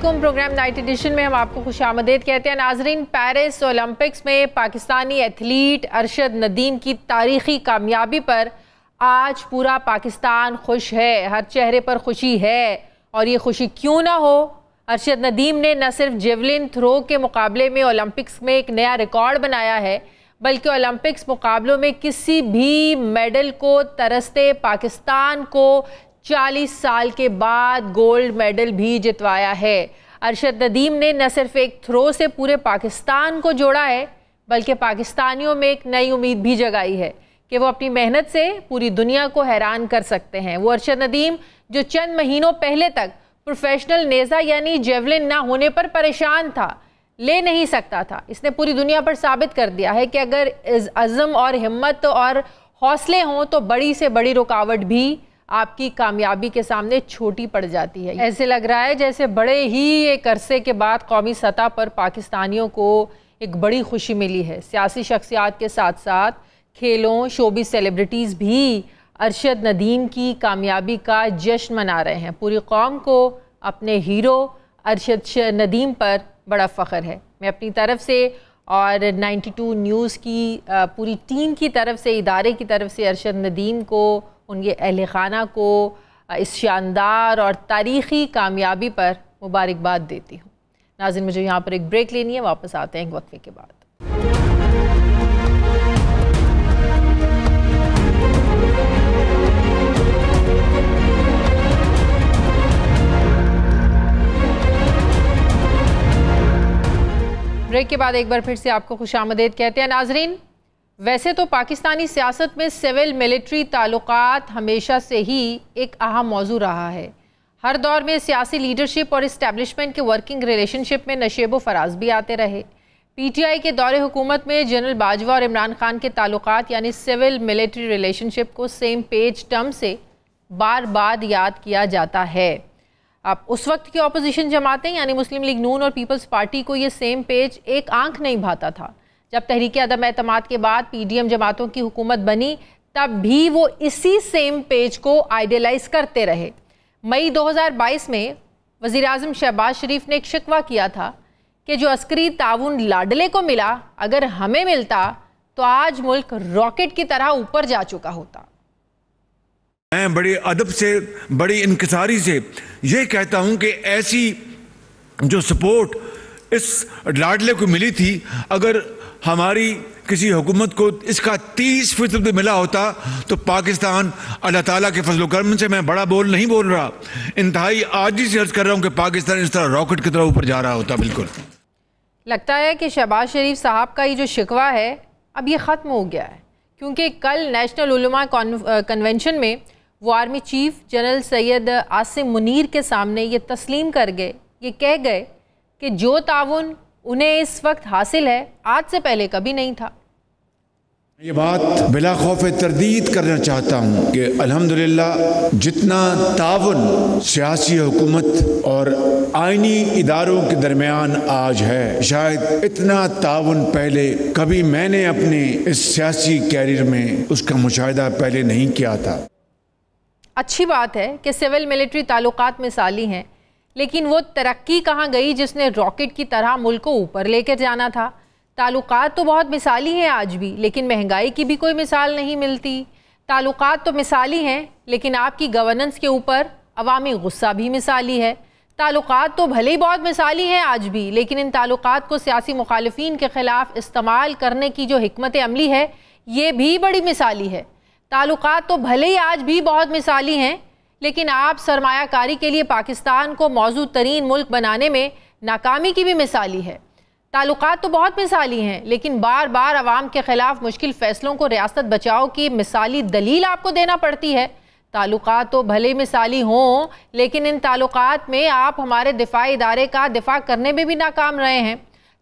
अस्सलामुअलैकुम। Programme night addition में हम आपको खुशामदीद कहते हैं। नाजरीन, पेरिस ओलंपिक्स में पाकिस्तानी एथलीट अरशद नदीम की तारीखी कामयाबी पर आज पूरा पाकिस्तान खुश है, हर चेहरे पर खुशी है। और ये खुशी क्यों ना हो, अरशद नदीम ने न सिर्फ जेवलिन थ्रो के मुकाबले में ओलंपिक्स में एक नया रिकॉर्ड बनाया है, बल्कि ओलंपिक्स मुकाबलों में किसी भी मेडल को तरसते पाकिस्तान को 40 साल के बाद गोल्ड मेडल भी जितवाया है। अरशद नदीम ने न सिर्फ एक थ्रो से पूरे पाकिस्तान को जोड़ा है, बल्कि पाकिस्तानियों में एक नई उम्मीद भी जगाई है कि वो अपनी मेहनत से पूरी दुनिया को हैरान कर सकते हैं। वो अरशद नदीम जो चंद महीनों पहले तक प्रोफेशनल नेज़ा यानी जेवलिन ना होने पर परेशान था, ले नहीं सकता था, इसने पूरी दुनिया पर साबित कर दिया है कि अगर अज़म और हिम्मत और हौसले हों तो बड़ी से बड़ी रुकावट भी आपकी कामयाबी के सामने छोटी पड़ जाती है। ऐसे लग रहा है जैसे बड़े ही एक अरसे के बाद कौमी सतह पर पाकिस्तानियों को एक बड़ी खुशी मिली है। सियासी शख्सियात के साथ साथ खेलों, शोबिज़ सेलिब्रिटीज़ भी अरशद नदीम की कामयाबी का जश्न मना रहे हैं। पूरी कौम को अपने हीरो अरशद नदीम पर बड़ा फ़ख्र है। मैं अपनी तरफ से और 92 न्यूज़ की पूरी टीम की तरफ से, इदारे की तरफ से अरशद नदीम को, उनके अहल खाना को इस शानदार और तारीख़ी कामयाबी पर मुबारकबाद देती हूँ। नाज़रीन, मुझे यहाँ पर एक ब्रेक लेनी है, वापस आते हैं एक वक्फे के बाद। ब्रेक के बाद एक बार फिर से आपको खुशामदीद कहते हैं। नाजरीन, वैसे तो पाकिस्तानी सियासत में सिविल मिलिट्री ताल्लुकात हमेशा से ही एक अहम मौजू रहा है। हर दौर में सियासी लीडरशिप और इस्टेब्लिशमेंट के वर्किंग रिलेशनशिप में नशेब व फराज भी आते रहे। PTI के दौरे हुकूमत में जनरल बाजवा और इमरान खान के ताल्लुकात यानी सिविल मिलिट्री रिलेशनशिप को सेम पेज टर्म से बार बार याद किया जाता है। अब उस वक्त की अपोजिशन जमातें यानी मुस्लिम लीग नून और पीपल्स पार्टी को ये सेम पेज एक आंख नहीं भाता था। जब तहरीक अदम एतमाद के बाद PDM जमातों की हुकूमत बनी, तब भी वो इसी सेम पेज को आइडियलाइज करते रहे। मई 2022 में वज़ीर आज़म शहबाज शरीफ ने एक शिकवा किया था कि जो अस्करी ताउन लाडले को मिला, अगर हमें मिलता तो आज मुल्क रॉकेट की तरह ऊपर जा चुका होता। मैं बड़े अदब से, बड़ी इनकिसारी से ये कहता हूं कि ऐसी जो सपोर्ट इस लाडले को मिली थी, अगर हमारी किसी हुकूमत को इसका 30% भी मिला होता तो पाकिस्तान अल्लाह ताला के फजल करम से, मैं बड़ा बोल नहीं बोल रहा, इंतहाई आजिज़ से अर्ज कर रहा हूं कि पाकिस्तान इस तरह रॉकेट की तरह ऊपर जा रहा होता। बिल्कुल लगता है कि शहबाज शरीफ साहब का ये जो शिकवा है अब ये ख़त्म हो गया है, क्योंकि कल नेशनल उलमा कन्वेंशन में वो army chief general Syed Asim Munir के सामने ये तस्लीम कर गए, ये कह गए कि जो ताउन उन्हें इस वक्त हासिल है आज से पहले कभी नहीं था। ये बात बिला खौफ तरदीद करना चाहता हूँ कि अल्हम्दुलिल्लाह जितना ताउन सियासी हुकूमत और आइनी इदारों के दरमियान आज है, शायद इतना ताउन पहले कभी मैंने अपने इस सियासी कैरियर में उसका मुशाहिदा पहले नहीं किया था। अच्छी बात है कि सिविल मिलिट्री ताल्लुकात मिसाली हैं, लेकिन वो तरक्की कहाँ गई जिसने रॉकेट की तरह मुल्क को ऊपर लेकर जाना था। ताल्लुकात तो बहुत मिसाली हैं आज भी, लेकिन महंगाई की भी कोई मिसाल नहीं मिलती। ताल्लुकात तो मिसाली हैं, लेकिन आपकी गवर्नेंस के ऊपर अवामी गुस्सा भी मिसाली है। ताल्लुकात तो भले ही बहुत मिसाली हैं आज भी, लेकिन इन ताल्लुकात को सियासी मुखालिफिन के ख़िलाफ़ इस्तेमाल करने की जो हिकमत अमली है, ये भी बड़ी मिसाली है। ताल्लुकात तो भले ही आज भी बहुत मिसाली हैं, लेकिन आप सरमायाकारी के लिए पाकिस्तान को मौजूद तरीन मुल्क बनाने में नाकामी की भी मिसाली है। ताल्लुकात तो बहुत मिसाली हैं, लेकिन बार बार अवाम के ख़िलाफ़ मुश्किल फ़ैसलों को रियासत बचाओ की मिसाली दलील आपको देना पड़ती है। ताल्लुकात तो भले मिसाली हों, लेकिन इन ताल्लुकात में आप हमारे दिफाई इदारे का दिफा करने में भी नाकाम रहे हैं।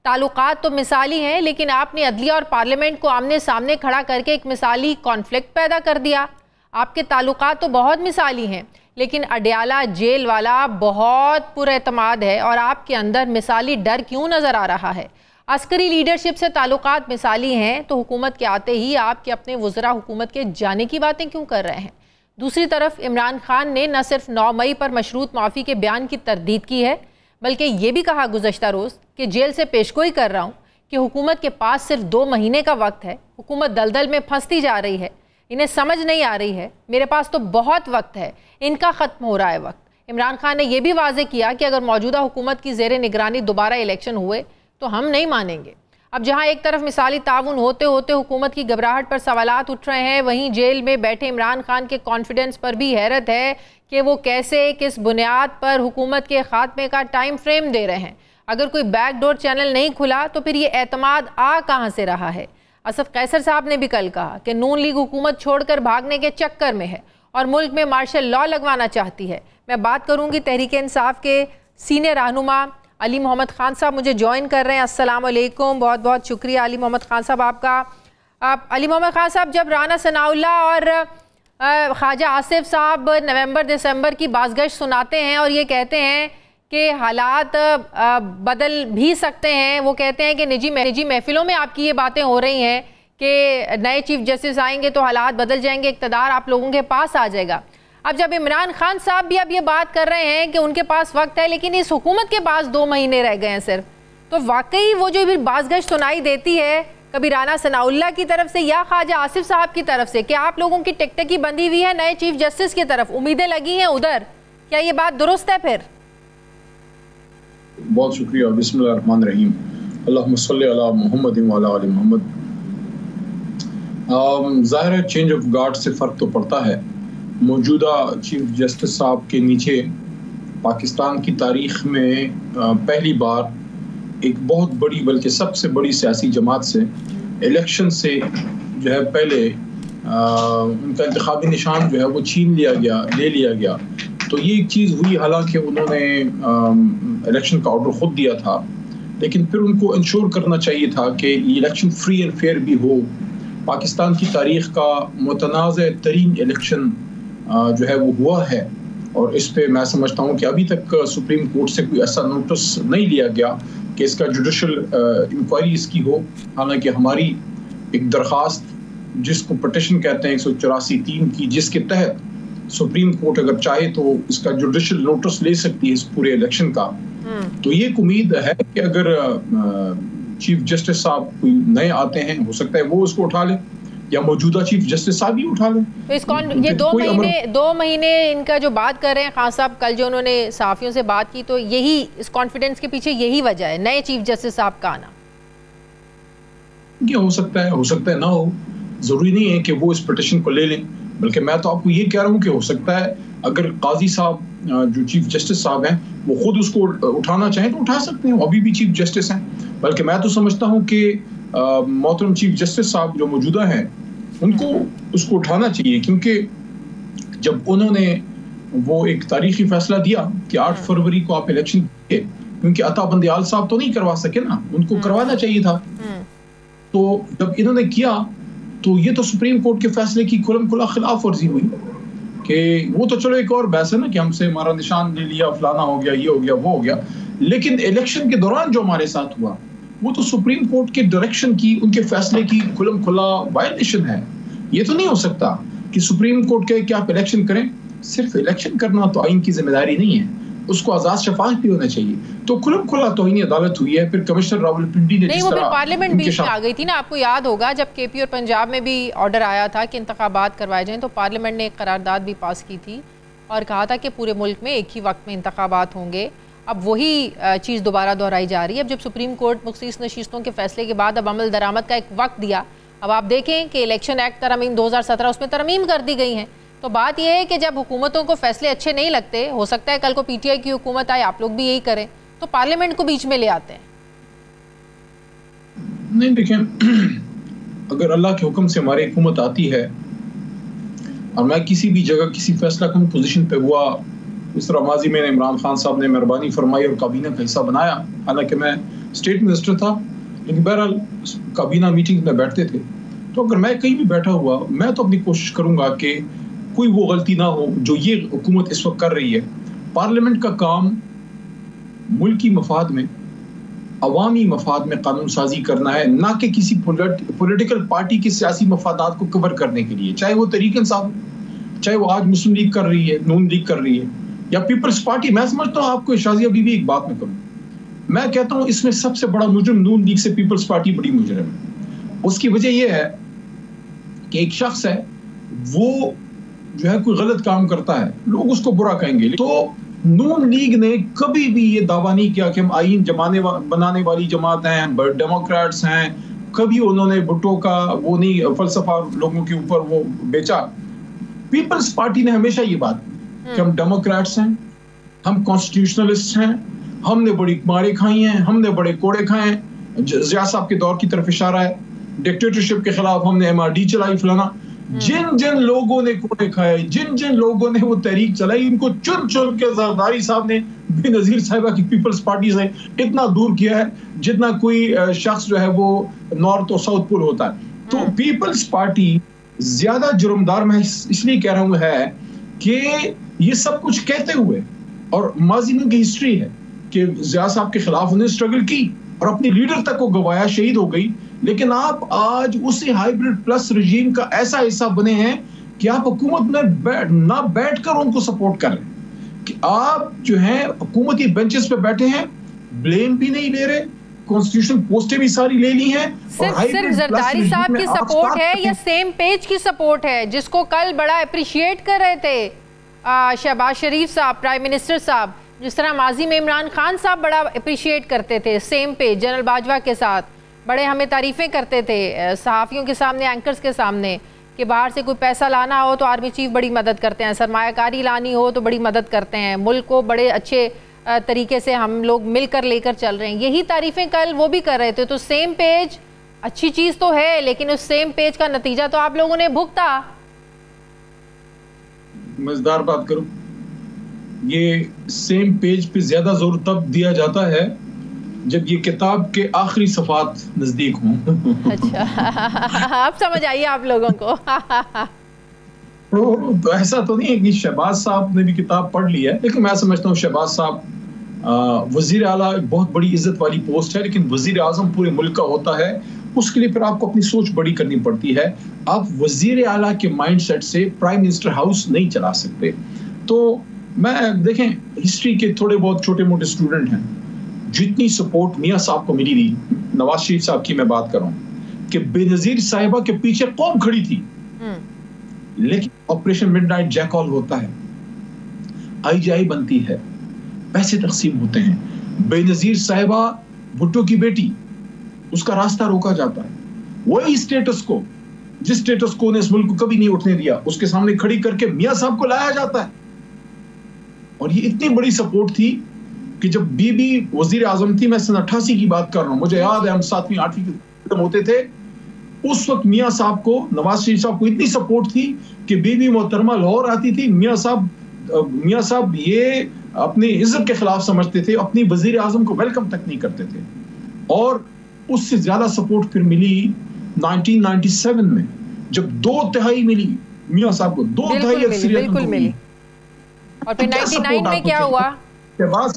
ताल्लुकात तो मिसाली हैं, लेकिन आपने अदलिया और पार्लियामेंट को आमने सामने खड़ा करके एक मिसाली कॉन्फ्लिक्ट पैदा कर दिया। आपके ताल्लुकात तो बहुत मिसाली हैं, लेकिन अडयाला जेल वाला बहुत पुरएतमाद है और आपके अंदर मिसाली डर क्यों नज़र आ रहा है? अस्करी लीडरशिप से ताल्लुकात मिसाली हैं तो हुकूमत के आते ही आपके अपने वज़रा हुकूमत के जाने की बातें क्यों कर रहे हैं? दूसरी तरफ इमरान खान ने न सिर्फ 9 मई पर मशरूत माफ़ी के बयान की तरदीद की है, बल्कि ये भी कहा गुज़श्ता रोज़ कि जेल से पेशगोई कर रहा हूँ कि हुकूमत के पास सिर्फ 2 महीने का वक्त है, हुकूमत दलदल में फंसती जा रही है, इन्हें समझ नहीं आ रही है, मेरे पास तो बहुत वक्त है, इनका ख़त्म हो रहा है वक्त। इमरान खान ने यह भी वाज़ेह किया कि अगर मौजूदा हुकूमत की ज़ेर निगरानी दोबारा इलेक्शन हुए तो हम नहीं मानेंगे। अब जहां एक तरफ मिसाली ताउन होते होते हुकूमत की घबराहट पर सवालात उठ रहे हैं, वहीं जेल में बैठे इमरान खान के कॉन्फिडेंस पर भी हैरत है कि वो कैसे किस बुनियाद पर हुकूमत के खात्मे का टाइम फ्रेम दे रहे हैं। अगर कोई बैकडोर चैनल नहीं खुला तो फिर ये एतमाद आ कहाँ से रहा है। असद कैसर साहब ने भी कल कहा कि नून लीग हुकूमत छोड़कर भागने के चक्कर में है और मुल्क में मार्शल लॉ लगवाना चाहती है। मैं बात करूंगी तहरीक इंसाफ के सीनियर रहनुमा अली मोहम्मद खान साहब मुझे ज्वाइन कर रहे हैं। अस्सलाम वालेकुम, बहुत बहुत शुक्रिया अली मोहम्मद खान साहब आपका। अली मोहम्मद खान साहब, जब राना सनाउल्लाह और ख्वाजा आसिफ साहब नवंबर दिसंबर की बाज़गश्त सुनाते हैं और ये कहते हैं कि हालात बदल भी सकते हैं, वो कहते हैं कि निजी महफिलों में आपकी ये बातें हो रही हैं कि नए चीफ जस्टिस आएंगे तो हालात बदल जाएंगे, इक़्तिदार आप लोगों के पास आ जाएगा। अब जब इमरान खान साहब भी अब ये बात कर रहे हैं कि उनके पास वक्त है लेकिन इस हुकूमत के पास 2 महीने रह गए हैं सिर्फ, तो वाकई वो जो भी बाज़गश्त सुनाई देती है कभी राना सनाउल्लाह की तरफ से या ख्वाजा आसिफ साहब की तरफ से कि आप लोगों की टिकटकी बंधी हुई है नए चीफ जस्टिस की तरफ, उम्मीदें लगी हैं उधर, क्या ये बात दुरुस्त है? फिर बहुत शुक्रिया। बिस्मिल्लाहिर्रहमानिर्रहीम, अल्लाहुम्मा सल्ली अला मुहम्मद व अला आलि मुहम्मद। ज़ाहिर है चेंज ऑफ गार्ड से फ़र्क तो पड़ता है। मौजूदा चीफ जस्टिस साहब के नीचे पाकिस्तान की तारीख़ में पहली बार एक बहुत बड़ी बल्कि सबसे बड़ी सियासी जमात से इलेक्शन से जो है पहले उनका इंतखाबी निशान जो है वो छीन लिया गया, ले लिया गया। तो ये एक चीज़ हुई, हालांकि उन्होंने इलेक्शन का ऑर्डर खुद दिया था, लेकिन फिर उनको इंश्योर करना चाहिए था कि ये इलेक्शन फ्री एंड फेयर भी हो। पाकिस्तान की तारीख़ का मुतनाज़ तरीन इलेक्शन जो है वो हुआ है और इस पे मैं समझता हूँ कि अभी तक सुप्रीम कोर्ट से कोई ऐसा नोटिस नहीं लिया गया कि इसका जुडिशल इंक्वायरी इसकी हो। हालांकि हमारी एक दरख्वास्त जिसको पटिशन कहते हैं 184(3) की, जिसके तहत सुप्रीम कोर्ट अगर चाहे तो इसका जुडिशल नोटिस ले सकती है इस पूरे इलेक्शन का। तो ये एक उम्मीद है कि अगर चीफ जस्टिस साहब कोई नए आते हैं, हो सकता है वो उसको उठा लें या मौजूदा चीफ जस्टिस साहब ही उठा लें। तो ये 2 महीने इनका जो बात कर रहे हैं खान साहब, कल जो उन्होंने सहाफियों से बात की, तो यही इस कॉन्फिडेंस के पीछे यही वजह है नए चीफ जस्टिस साहब का आना। ये हो सकता है ना हो, जरूरी नहीं है कि वो इस पिटिशन को ले लें, बल्कि मैं तो आपको ये कह रहा हूँ कि हो सकता है अगर काजी साहब जो चीफ जस्टिस साहब हैं वो खुद उसको उठाना चाहें तो उठा सकते हैं, वो अभी भी चीफ जस्टिस हैं। बल्कि मैं तो समझता हूँ कि मोहतरम चीफ जस्टिस साहब जो मौजूदा हैं उनको उसको उठाना चाहिए, क्योंकि जब उन्होंने वो एक तारीखी फैसला दिया कि 8 फरवरी को आप इलेक्शन किए, क्योंकि अता बंदियाल साहब तो नहीं करवा सके ना, उनको करवाना चाहिए था। तो जब इन्होंने किया तो ये तो सुप्रीम कोर्ट के फैसले की खुला खिलाफ वर्जी हुई कि वो तो चलो एक और बहस है ना कि हमसे हमारा निशान ले लिया, फलाना हो गया, ये हो गया, वो हो गया, लेकिन इलेक्शन के दौरान जो हमारे साथ हुआ वो तो सुप्रीम कोर्ट के डायरेक्शन की, उनके फैसले की खुला वायलेशन है। ये तो नहीं हो सकता कि सुप्रीम कोर्ट कहे कि आप इलेक्शन करें। सिर्फ इलेक्शन करना तो आइन की जिम्मेदारी नहीं है, उसको आजाद शफाफ भी होना चाहिए। तो खुला तौहीन अदालत हुई है। फिर कमिश्नर रावलपिंडी ने नहीं, वो फिर पार्लियामेंट बीच में आ गई थी ना, आपको याद होगा जब केपी और पंजाब में भी ऑर्डर आया था कि इंतखाबात करवाए जाएं, तो पार्लियामेंट ने एक करारदाद भी पास की थी और कहा था कि पूरे मुल्क में एक ही वक्त में इंतखाबात होंगे। अब वही चीज़ दोबारा दोहराई जा रही है। अब जब सुप्रीम कोर्ट मुख्तलिफ नशिस्तों के फैसले के बाद अब अमल दरामद का एक वक्त दिया, अब आप देखें कि इलेक्शन एक्ट तरमीम 2017 उसमें तरमीम कर दी गई हैं। तो बात यह है कि जब हुकूमतों को फैसले अच्छे नहीं लगते, हो सकता है कल को पीटीआई की हुकूमत आए, आप लोग भी यही करें, तो पार्लियामेंट को बीच में ले आते हैं। नहीं देखें, अगर अल्लाह के हुक्म से हमारी हुकूमत आती है और मैं किसी भी जगह किसी फैसला कौन पोजीशन पे हुआ, इस तरह माजी में इमरान खान साहब ने मेहरबानी फरमाई और काबीना का हिस्सा बनाया, हालांकि मैं स्टेट मिनिस्टर था, लेकिन बहरहाल काबीना मीटिंग में बैठते थे। तो अगर मैं कहीं भी बैठा हुआ, मैं तो अपनी कोशिश करूंगा कि कोई वो गलती ना हो जो ये हुकूमत इस वक्त कर रही है। पार्लियामेंट का काम मुल्की मफाद में, अवामी मफाद में कानून साजी करना है, ना कि किसी पॉलिटिकल पार्टी के सियासी मफादात को कवर करने के लिए। चाहे वो तहरीक इंसाफ, चाहे वो आज मुस्लिम लीग कर रही है, नून लीग कर रही है, या पीपल्स पार्टी, मैं समझता हूं आपको शाजिया बीबी एक बात मैं कहूं, मैं कहता हूं इसमें सबसे बड़ा मुजरिम नून लीग से पीपल्स पार्टी बड़ी मुजरिम है। उसकी वजह यह है कि एक शख्स है, वो जो है कोई गलत काम करता है, लोग उसको बुरा कहेंगे, तो नून लीग ने कभी भी ये दावा नहीं किया कि हम आईन बनाने वाली जमात हैं, डेमोक्रेट्स हैं। कभी उन्होंने भुट्टो का वो नहीं फलसफा लोगों के ऊपर वो बेचा। पीपल्स पार्टी ने हमेशा ये बात कि हम डेमोक्रेट्स हैं, हम कॉन्स्टिट्यूशनलिस्ट हैं, हमने बड़ी मारे खाई हैं, हमने बड़े कोड़े खाए हैं। ज़िया साहब के दौर की तरफ इशारा है, डिक्टेटरशिप के खिलाफ हमने MRD चलाई फलाना। जिन जिन लोगों ने कोड़े खाए, जिन जिन लोगों ने वो तहरीक चलाई, इनको चुन चुन के जरदारी साहब ने बेनजीर साहिबा की पीपल्स पार्टी से इतना दूर किया है जितना कोई शख्स जो है वो नॉर्थ और साउथ पोल होता है। तो पीपल्स पार्टी ज्यादा जुर्मदार मैं इसलिए कह रहा हूं है कि ये सब कुछ कहते हुए, और माजी में की हिस्ट्री है कि ज़िया साहब के खिलाफ उन्हें स्ट्रगल की और अपनी लीडर तक को गवाया, शहीद हो गई। लेकिन आप आज उसी हाइब्रिड प्लस रजीम का ऐसा हिस्सा बने हैं कि आप हुकूमत में ना बैठकर उनको सपोर्ट कर रहे हैं, कि आप जो है हुकूमती बेंचेस पे बैठे हैं, ब्लेम भी नहीं ले रहे, कॉन्स्टिट्यूशन पोस्टें भी सारी ले ली हैं। सिर्फ जरदारी साहब की सपोर्ट है या सेम पेज की सपोर्ट है, जिसको कल बड़ा अप्रिशिएट कर रहे थे शहबाज शरीफ साहब, प्राइम मिनिस्टर साहब, जिस तरह माजी में इमरान खान साहब बड़ा अप्रिशिएट करते थे सेम पेज जनरल बाजवा के साथ, बड़े हमें तारीफ़ें करते थे सहाफ़ियों के सामने, एंकर्स के सामने, कि बाहर से कोई पैसा लाना हो तो आर्मी चीफ बड़ी मदद करते हैं, सरमायाकारी लानी हो तो बड़ी मदद करते हैं, मुल्क को बड़े अच्छे तरीके से हम लोग मिलकर लेकर चल रहे हैं। यही तारीफ़ें कल वो भी कर रहे थे। तो सेम पेज अच्छी चीज़ तो है, लेकिन उस सेम पेज का नतीजा तो आप लोगों ने भुगता। मजेदार बात करूं, ये सेम पेज पे ज्यादा जोर तब दिया जाता है जब ये किताब के आखिरी सफ़ात नजदीक हों। अच्छा, आप समझ आइए आप लोगों को। तो ऐसा तो नहीं है कि शहबाज साहब ने भी किताब पढ़ ली है, लेकिन मैं समझता हूँ शहबाज साहब वजीर आला एक बहुत बड़ी इज्जत वाली पोस्ट है, लेकिन वजीर आजम पूरे मुल्क का होता है, उसके लिए फिर आपको अपनी सोच बड़ी करनी पड़ती है। आप वजीर आला के माइंड सेट से प्राइम मिनिस्टर हाउस नहीं चला सकते। तो मैं देखें, हिस्ट्री के थोड़े बहुत छोटे मोटे स्टूडेंट हैं, जितनी सपोर्ट मियाँ साहब को मिली थी, नवाज शरीफ साहब की मैं बात कर रहा हूँ, कि बेनजीर साहिबा के पीछे कौम खड़ी थी, लेकिन ऑपरेशन मिडनाइट जैकॉल होता है, IGI बनती है, पैसे तकसीम होते हैं, बेनजीर साहिबा भुट्टो की बेटी, उसका रास्ता रोका जाता है, वही स्टेटस को, जिस स्टेटस को ने इस मुल्क को कभी नहीं उठने दिया, उसके सामने खड़ी करके मियाँ साहब को लाया जाता है। और ये इतनी बड़ी सपोर्ट थी कि जब बीबी वजीर आजम थी, मैं सन 88 की बात कर रहा हूं, मुझे याद है हम 7वीं 8वीं के होते थे, उस वक्त मियाँ साहब को, नवाज शरीफ साहब को इतनी सपोर्ट थी कि बीबी मोहतरमा लाहौर आती थी, मियाँ साहब ये अपनी इज्जत के खिलाफ समझते थे, अपनी वजीर आजम को वेलकम तक नहीं करते थे। और उससे ज्यादा सपोर्ट फिर मिली 1997 में, जब 2/3 मिली मियाँ साहब को, 2/3 अक्सरियत मिली। और फिर 99 में क्या हुआ? शहबाज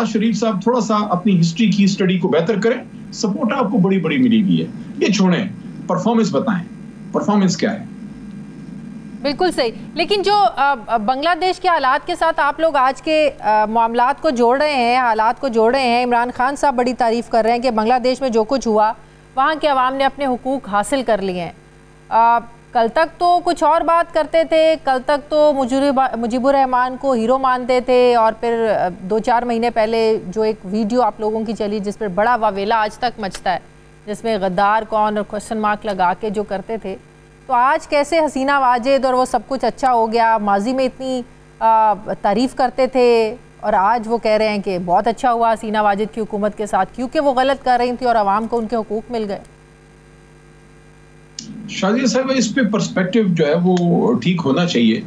शरीफ साहब थोड़ा सा अपनी हिस्ट्री की स्टडी को बेहतर करें, सपोर्ट आपको बड़ी बड़ी मिली हुई है। ये छोड़ें, परफॉर्मेंस बताएं, परफॉर्मेंस क्या है? बिल्कुल सही। लेकिन जो बांग्लादेश के हालात के साथ आप लोग आज के मामलात को जोड़ रहे हैं, हालात को जोड़ रहे हैं, इमरान खान साहब बड़ी तारीफ़ कर रहे हैं कि बांग्लादेश में जो कुछ हुआ वहाँ के अवाम ने अपने हुकूक हासिल कर लिए हैं। कल तक तो कुछ और बात करते थे, कल तक तो मुजीबुर रहमान को हीरो मानते थे, और फिर 2-4 महीने पहले जो एक वीडियो आप लोगों की चली जिस पर बड़ा वावेला आज तक मचता है, जिसमें गद्दार कौन और क्वेश्चन मार्क लगा के जो करते थे, तो आज कैसे हसीना वाजिद और वो सब कुछ अच्छा हो गया, माजी में इतनी तारीफ़ करते थे और आज वो कह रहे हैं कि बहुत अच्छा हुआ हसीना वाजिद की हुकूमत के साथ, क्योंकि वो गलत कर रही थी और आवाम को उनके हुकूक मिल गए। शाजिया साहब, इस पे पर्सपेक्टिव जो है वो ठीक होना चाहिए,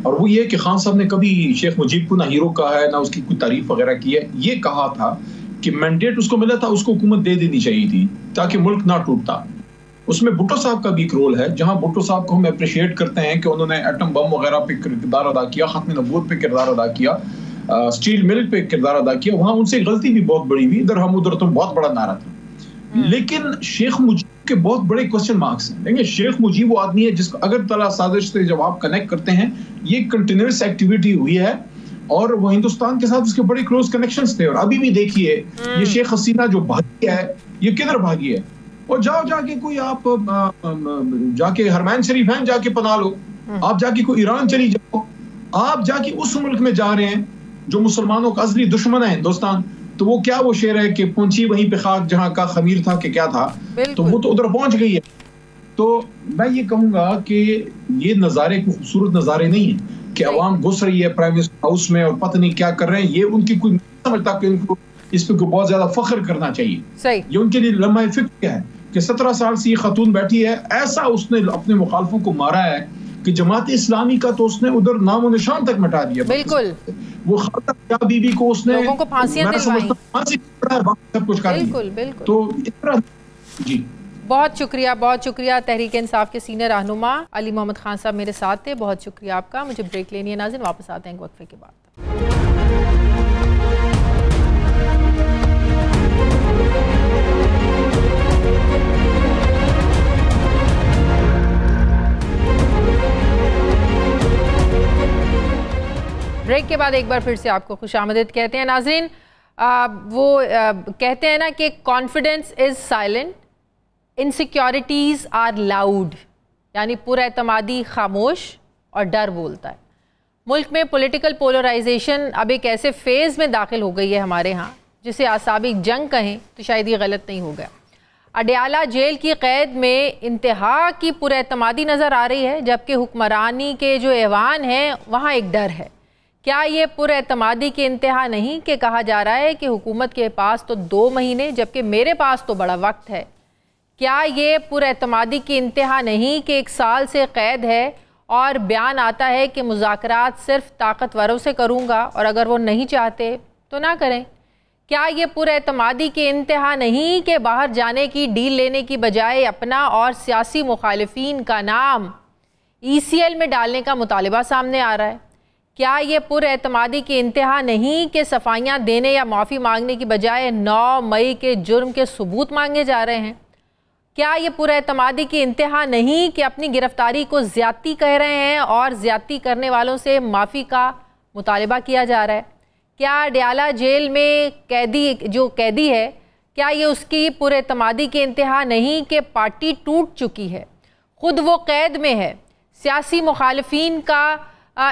और वो ये कि खान साहब ने कभी शेख मुजीब को ना हीरो कहा है, ना उसकी कोई तारीफ वगैरह की है। ये कहा था कि मैंडेट उसको मिला था, उसको हुकूमत दे देनी चाहिए थी ताकि मुल्क ना टूटता। उसमें भुट्टो साहब का भी एक रोल है, जहां भुट्टो साहब को हम अप्रिशिएट करते हैं कि उन्होंने एटम बम वगैरह पे किरदार अदा किया, खत्म नबूवत पे किरदार अदा किया, स्टील मिल पे किरदार अदा किया, वहां उनसे गलती भी बहुत बड़ी हुई, इधर हम उधर तो बहुत बड़ा नारा था। लेकिन शेख मुजीब के बहुत बड़े क्वेश्चन मार्क्स हैं। देखिए, शेख मुजीब वो आदमी है जिसको अगर तला साजिश से जब आप कनेक्ट करते हैं, ये कंटिन्यूस एक्टिविटी हुई है और वो हिंदुस्तान के साथ उसके बड़े क्लोज कनेक्शंस थे। और अभी भी देखिए, ये शेख हसीना जो भागी है, ये किधर भागी है? और जाके कोई आप जाके हरमैन शरीफ हैं, जाके पना लो। आप जाके कोई ईरान चली जाओ, आप जाके उस मुल्क में जा रहे हैं जो मुसलमानों का असली दुश्मन है हिंदुस्तान। तो वो क्या वो शेर है कि पहुंची वहीं पे खाक जहां का खमीर था कि क्या था, तो वो तो उधर पहुंच गई है। तो मैं ये कहूंगा कि ये नज़ारे को खूबसूरत नज़ारे नहीं है कि अवाम घुस रही है प्राइम मिनिस्टर हाउस में और पता नहीं क्या कर रहे हैं। ये उनकी कोई समझता कि उनको इस पे बहुत ज्यादा फख्र करना चाहिए। ये उनके लिए लम्हा फिक्र है कि 17 साल से ये खातून बैठी है, ऐसा उसने अपने मुखालफों को मारा है कि जमात इस्लामी का तो उसने उधर नामो निशान तक मिटा दिया। बिल्कुल, वो खातून बीबी को उसने लोगों को फांसियां दिलवाई, सब कुछ कर दिया। बिल्कुल। तो इस तरह जी, बहुत शुक्रिया तहरीक इंसाफ के सीनियर रहनुमा अली मोहम्मद खान साहब मेरे साथ थे। बहुत शुक्रिया आपका। मुझे ब्रेक लेनी है नाज़रीन, वापस आते हैं एक वक्फे के बाद। ब्रेक के बाद एक बार फिर से आपको खुशामदीद कहते हैं नाज़रीन। कहते हैं ना कि confidence is silent, insecurities are loud, यानी पुरएतमादी खामोश और डर बोलता है। मुल्क में पॉलिटिकल पोलराइजेशन अब एक ऐसे फेज़ में दाखिल हो गई है हमारे यहाँ, जिसे आसाबी जंग कहें तो शायद ये गलत नहीं होगा। अडयाला जेल की कैद में इंतहा की पुरएतमादी नज़र आ रही है, जबकि हुक्मरानी के जो ऐवान हैं वहाँ एक डर है। क्या ये पुरएतमादी की इंतहा नहीं कि कहा जा रहा है कि हुकूमत के पास तो 2 महीने जबकि मेरे पास तो बड़ा वक्त है? क्या ये पुरएतमादी की इंतहा नहीं कि 1 साल से कैद है और बयान आता है कि मुज़ाकरात सिर्फ ताकतवरों से करूँगा और अगर वो नहीं चाहते तो ना करें? क्या ये पुरएतमादी की इंतहा नहीं कि बाहर जाने की डील लेने की बजाय अपना और सियासी मुखालिफिन का नाम ECL में डालने का मुतालिबा सामने आ रहा है? क्या ये पुरएतमादी की इंतहा नहीं कि सफाइयाँ देने या माफ़ी मांगने की बजाय 9 मई के जुर्म के सबूत मांगे जा रहे हैं? क्या ये पुरएतमादी की इंतहा नहीं कि अपनी गिरफ्तारी को ज़्यादती कह रहे हैं और ज़्यादती करने वालों से माफ़ी का मुतालिबा किया जा रहा है? क्या अडयाला जेल में कैदी है, क्या ये उसकी पुरएतमादी की इंतहा नहीं कि पार्टी टूट चुकी है, ख़ुद वो कैद में है, सियासी मुखालिफिन का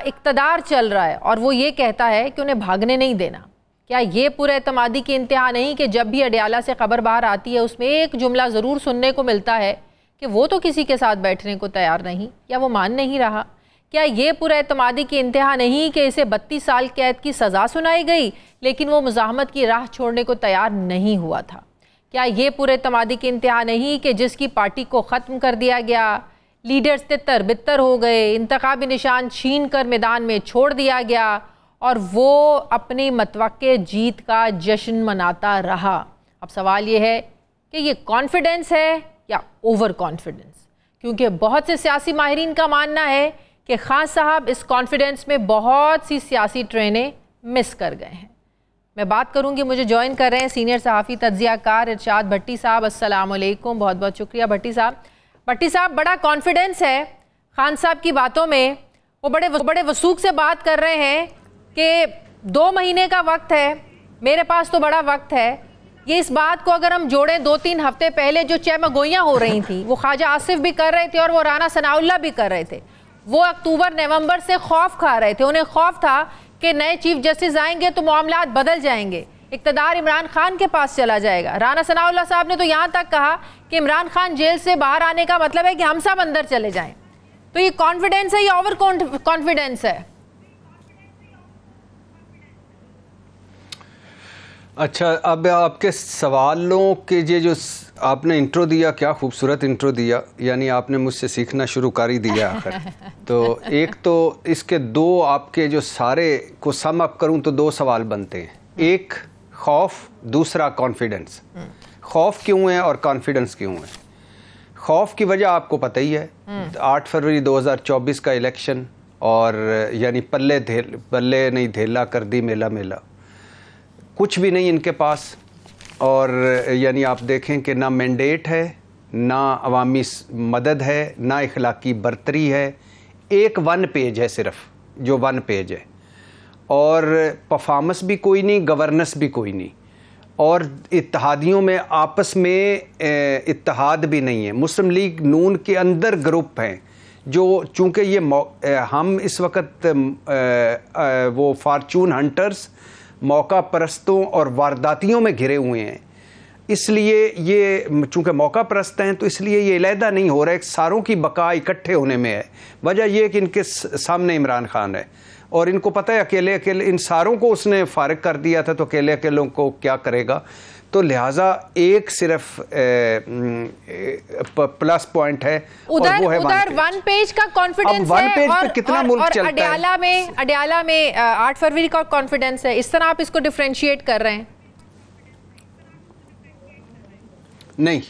इक़्तिदार चल रहा है और वो ये कहता है कि उन्हें भागने नहीं देना? क्या ये पुरएतमादी की इंतहा नहीं कि जब भी अडयाला से खबर बाहर आती है उसमें एक जुमला ज़रूर सुनने को मिलता है कि वो तो किसी के साथ बैठने को तैयार नहीं या वो मान नहीं रहा? क्या ये पुरएतमादी की इंतहा नहीं कि इसे 32 साल कैद की सज़ा सुनाई गई लेकिन वो मुज़ाहमत की राह छोड़ने को तैयार नहीं हुआ था? क्या ये पुरएतमादी की इंतहा नहीं कि जिसकी पार्टी को ख़त्म कर दिया गया, लीडर्स तितर बितर हो गए, इंतखाबी निशान छीन कर मैदान में छोड़ दिया गया और वो अपनी मतवक्के जीत का जश्न मनाता रहा? अब सवाल ये है कि ये कॉन्फिडेंस है या ओवर कॉन्फिडेंस? क्योंकि बहुत से सियासी माहिरीन का मानना है कि खान साहब इस कॉन्फिडेंस में बहुत सी सियासी ट्रेनें मिस कर गए हैं। मैं बात करूंगी, मुझे ज्वाइन कर रहे हैं सीनियर सहाफ़ी तज्ज़ियाकार इरशाद भट्टी साहब। अस्सलाम वालेकुम, बहुत बहुत शुक्रिया भट्टी साहब। भट्टी साहब, बड़ा कॉन्फिडेंस है खान साहब की बातों में, वो बड़े वसूख से बात कर रहे हैं कि 2 महीने का वक्त है, मेरे पास तो बड़ा वक्त है। ये इस बात को अगर हम जोड़ें 2-3 हफ्ते पहले जो चहमगोइयाँ हो रही थी वो ख्वाजा आसिफ भी कर रहे थे और वो राना सनाउल्लाह भी कर रहे थे। वो अक्टूबर नवंबर से खौफ खा रहे थे, उन्हें खौफ था कि नए चीफ जस्टिस आएंगे तो मामलात बदल जाएंगे, इक़्तिदार इमरान खान के पास चला जाएगा। राना सनाउल्लाह साहब ने तो यहाँ तक कहा कि इमरान खान जेल से बाहर आने का मतलब है कि हम सब अंदर चले जाएं। तो ये कॉन्फिडेंस है या ओवर कॉन्फिडेंस है? अच्छा, अब आपके सवालों के ये जो आपने इंट्रो दिया, क्या खूबसूरत इंट्रो दिया, यानी आपने मुझसे सीखना शुरू कर ही दिया आखिर। तो एक तो इसके 2 आपके जो सारे को सम अप करूं तो 2 सवाल बनते हैं, एक खौफ, दूसरा कॉन्फिडेंस। खौफ क्यों है और कॉन्फिडेंस क्यों है? खौफ की वजह आपको पता ही है, 8 फरवरी 2024 का इलेक्शन और यानी पल्ले नहीं धेला कर दी मेला मेला, कुछ भी नहीं इनके पास। और यानी आप देखें कि ना मैंडेट है, ना अवामी मदद है, ना इखलाकी बर्तरी है, एक 1 पेज है सिर्फ, जो 1 पेज है, और परफॉर्मेंस भी कोई नहीं, गवर्नेंस भी कोई नहीं, और इत्तेहादियों में आपस में इत्तेहाद भी नहीं है। मुस्लिम लीग नून के अंदर ग्रुप हैं जो, चूँकि ये हम इस वक्त वो फार्चून हंटर्स, मौका परस्तों और वारदातियों में घिरे हुए हैं, इसलिए ये चूँकि मौका परस्त हैं तो इसलिए ये अलहदा नहीं हो रहा है, सारों की बका इकट्ठे होने में है। वजह यह कि इनके सामने इमरान खान है और इनको पता है अकेले अकेले इन सारों को उसने फारिग कर दिया था, तो अकेले अकेलों को क्या करेगा। तो लिहाजा एक सिर्फ प्लस पॉइंट है उधर, और वो है उधर 1 पेज का कॉन्फिडेंस है। 1 पेज पे कितना मुल्क चलता है। अडयाला में 8 फरवरी का कॉन्फिडेंस है। इस तरह आप इसको डिफरेंशिएट कर रहे हैं? नहीं,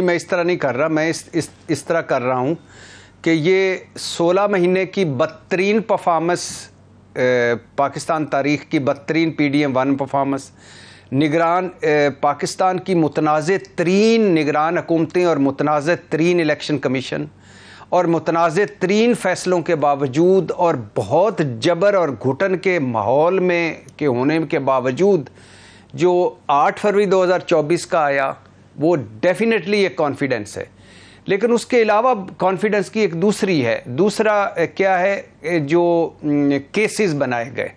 मैं इस तरह नहीं कर रहा। मैं इस तरह कर रहा हूँ कि ये 16 महीने की बदतरीन परफॉर्मेंस, पाकिस्तान तारीख़ की बदतरीन PDM-1 परफॉर्मेंस, निगरान पाकिस्तान की मुतनाज़ तरीन निगरान हुकूमतें और मुतनाज़ तरीन इलेक्शन कमीशन और मुतनाज़ तरीन फ़ैसलों के बावजूद और बहुत जबर और घुटन के माहौल में के होने के बावजूद जो 8 फरवरी 2024 का आया, वो डेफिनेटली एक कॉन्फिडेंस है। लेकिन उसके अलावा कॉन्फिडेंस की एक दूसरा क्या है, जो केसेस बनाए गए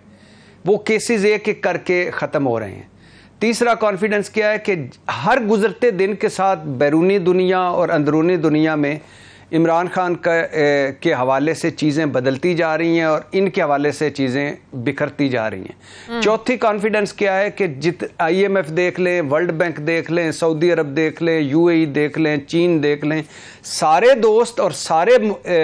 वो केसेस एक एक करके ख़त्म हो रहे हैं। तीसरा कॉन्फिडेंस क्या है कि हर गुज़रते दिन के साथ बैरूनी दुनिया और अंदरूनी दुनिया में इमरान खान के हवाले से चीज़ें बदलती जा रही हैं और इनके हवाले से चीज़ें बिखरती जा रही हैं। चौथी कॉन्फिडेंस क्या है कि IMF देख लें, वर्ल्ड बैंक देख लें, सऊदी अरब देख लें, UAE देख लें, चीन देख लें, सारे दोस्त और सारे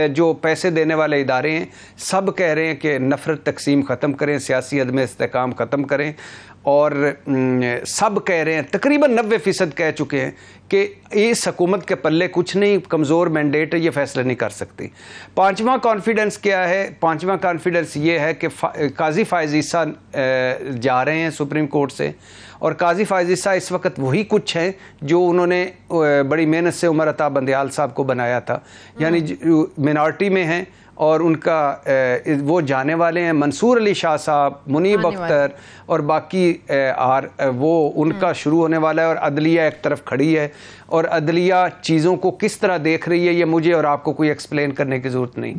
जो पैसे देने वाले इदारे हैं सब कह रहे हैं कि नफ़रत तकसीम ख़त्म करें, सियासी अदम इस्तेकाम ख़त्म करें, और सब कह रहे हैं, तकरीबन 90% कह चुके हैं कि इस हुकूमत के पल्ले कुछ नहीं, कमज़ोर मैंडेट है, ये फैसला नहीं कर सकती। पांचवा कॉन्फिडेंस क्या है? पांचवा कॉन्फिडेंस ये है कि काजी फ़ाइज़ ईसा जा रहे हैं सुप्रीम कोर्ट से, और काजी फ़ाइज़ ईसा इस वक्त वही कुछ हैं जो उन्होंने बड़ी मेहनत से उमर अता बंदयाल साहब को बनाया था, यानी मिनॉरिटी में हैं और उनका वो जाने वाले हैं। मंसूर अली शाह साहब, मुनीब अख्तर और बाकी वो उनका शुरू होने वाला है, और अदलिया एक तरफ खड़ी है और अदलिया चीज़ों को किस तरह देख रही है ये मुझे और आपको कोई एक्सप्लेन करने की ज़रूरत नहीं।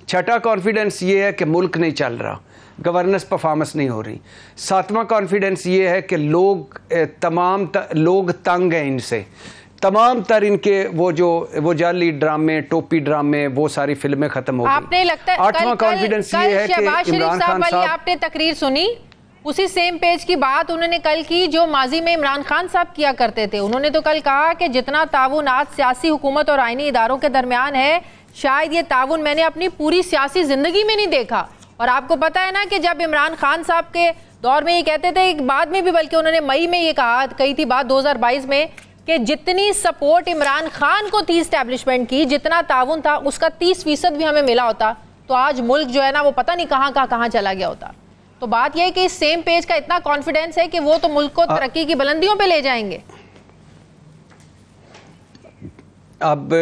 छठा कॉन्फिडेंस ये है कि मुल्क नहीं चल रहा, गवर्नेंस परफॉर्मेंस नहीं हो रही। सातवां कॉन्फिडेंस ये है कि लोग तंग हैं इनसे, तमाम तर इनके वो जाली ड्रामे, टोपी ड्रामे, वो सारी फिल्में खत्म हो गई। आपने लगता है आठवां कॉन्फिडेंस ये है कि इमरान खान साहब, आपने तकरीर सुनी, उसी सेम पेज की बात उन्होंने कल की जो माजी में इमरान खान साहब किया करते थे। उन्होंने तो कल कहा कि जितना ताउन आज सियासी हुकूमत और आईनी इदारों के दरमियान है, शायद ये ताउन मैंने अपनी पूरी सियासी जिंदगी में नहीं देखा। और आपको पता है ना कि जब इमरान खान साहब के दौर में ये कहते थे, बाद में भी बल्कि उन्होंने मई में ये कही थी बात 2022 में, कि जितनी सपोर्ट इमरान खान को थी इस्टेब्लिशमेंट की, जितना ताउन था उसका 30% भी हमें मिला होता तो आज मुल्क जो है ना वो पता नहीं कहाँ चला गया होता। तो बात यह है कि इस सेम पेज का इतना कॉन्फिडेंस है कि वो तो मुल्क को तरक्की की बुलंदियों पे ले जाएंगे। अब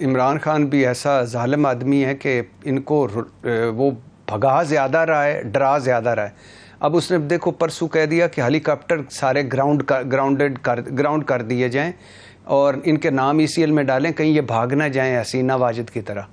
इमरान खान भी ऐसा जालिम आदमी है कि इनको वो भगा ज़्यादा रहा है, डरा ज़्यादा रहा है। अब उसने देखो परसों कह दिया कि हेलीकॉप्टर सारे ग्राउंड कर दिए जाएं और इनके नाम ECL में डालें, कहीं ये भाग ना जाएं हसीना वाजिद की तरह।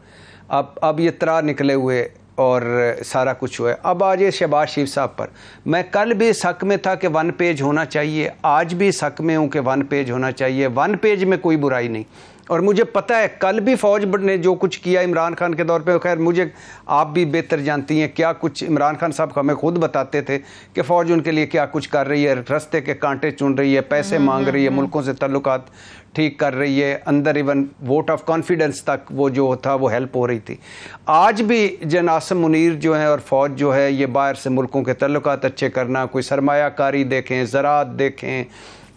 अब ये तरा निकले हुए और सारा कुछ हुआ है। अब आज ये शहबाज शरीफ साहब पर, मैं कल भी इस हक में था कि 1 पेज होना चाहिए, आज भी इस हक में हूँ कि 1 पेज होना चाहिए। 1 पेज में कोई बुराई नहीं, और मुझे पता है कल भी फ़ौज ने जो कुछ किया इमरान खान के दौर पे, खैर मुझे आप भी बेहतर जानती हैं क्या कुछ इमरान खान साहब हमें खुद बताते थे कि फ़ौज उनके लिए क्या कुछ कर रही है, रास्ते के कांटे चुन रही है, पैसे मांग रही है, मुल्कों से ताल्लुकात ठीक कर रही है, अंदर इवन वोट ऑफ कॉन्फिडेंस तक वो जो था वो हेल्प हो रही थी। आज भी जन आसम मुनीर जो है और फ़ौज जो है ये बाहर से मुल्कों के ताल्लुकात अच्छे करना, कोई सरमायाकारी देखें, ज़राअत देखें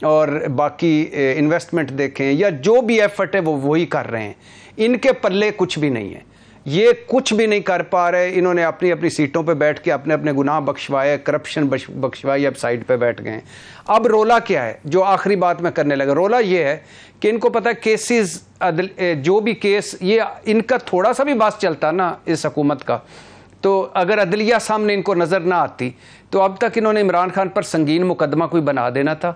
और बाकी इन्वेस्टमेंट देखें, या जो भी एफर्ट है वो वही कर रहे हैं। इनके पल्ले कुछ भी नहीं है। ये कुछ भी नहीं कर पा रहे। इन्होंने अपनी अपनी सीटों पे बैठ के अपने अपने गुनाह बख्शवाए, करप्शन बख्शवाई, अब साइड पे बैठ गए। अब रोला क्या है, जो आखिरी बात मैं करने लगा, रोला ये है कि इनको पता है केसेस, जो भी केस, ये इनका थोड़ा सा भी बात चलता ना इस हुकूमत का, तो अगर अदलिया सामने इनको नज़र ना आती तो अब तक इन्होंने इमरान खान पर संगीन मुकदमा कोई बना देना था,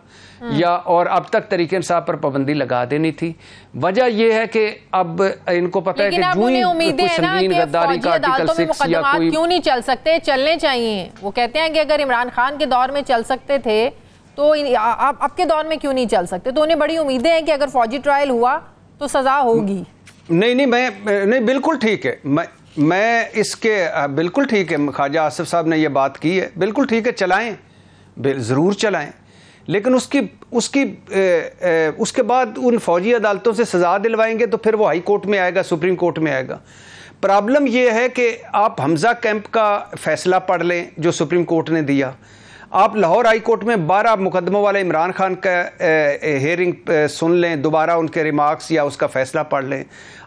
या और अब तक तरीके इंसाफ पर पाबंदी लगा देनी थी। वजह यह है कि अब इनको पता है कि कोई संगीन गद्दारी का आर्टिकल 6 या कोई क्यों नहीं चल सकते, चलने चाहिए। वो कहते हैं कि अगर इमरान खान के दौर में चल सकते थे तो आपके दौर में क्यों नहीं चल सकते। तो उन्हें बड़ी उम्मीदें हैं कि अगर फौजी ट्रायल हुआ तो सजा होगी। नहीं, बिल्कुल ठीक है, मैं इसके बिल्कुल ठीक है, ख्वाजा आसिफ साहब ने ये बात की है, बिल्कुल ठीक है, चलाएं, ज़रूर चलाएं, लेकिन उसके बाद उन फौजी अदालतों से सज़ा दिलवाएंगे तो फिर वो हाई कोर्ट में आएगा, सुप्रीम कोर्ट में आएगा। प्रॉब्लम ये है कि आप हमज़ा कैंप का फ़ैसला पढ़ लें जो सुप्रीम कोर्ट ने दिया, आप लाहौर हाई कोर्ट में 12 मुकदमों वाले इमरान खान का हेयरिंग सुन लें, दोबारा उनके रिमार्क्स या उसका फ़ैसला पढ़ लें,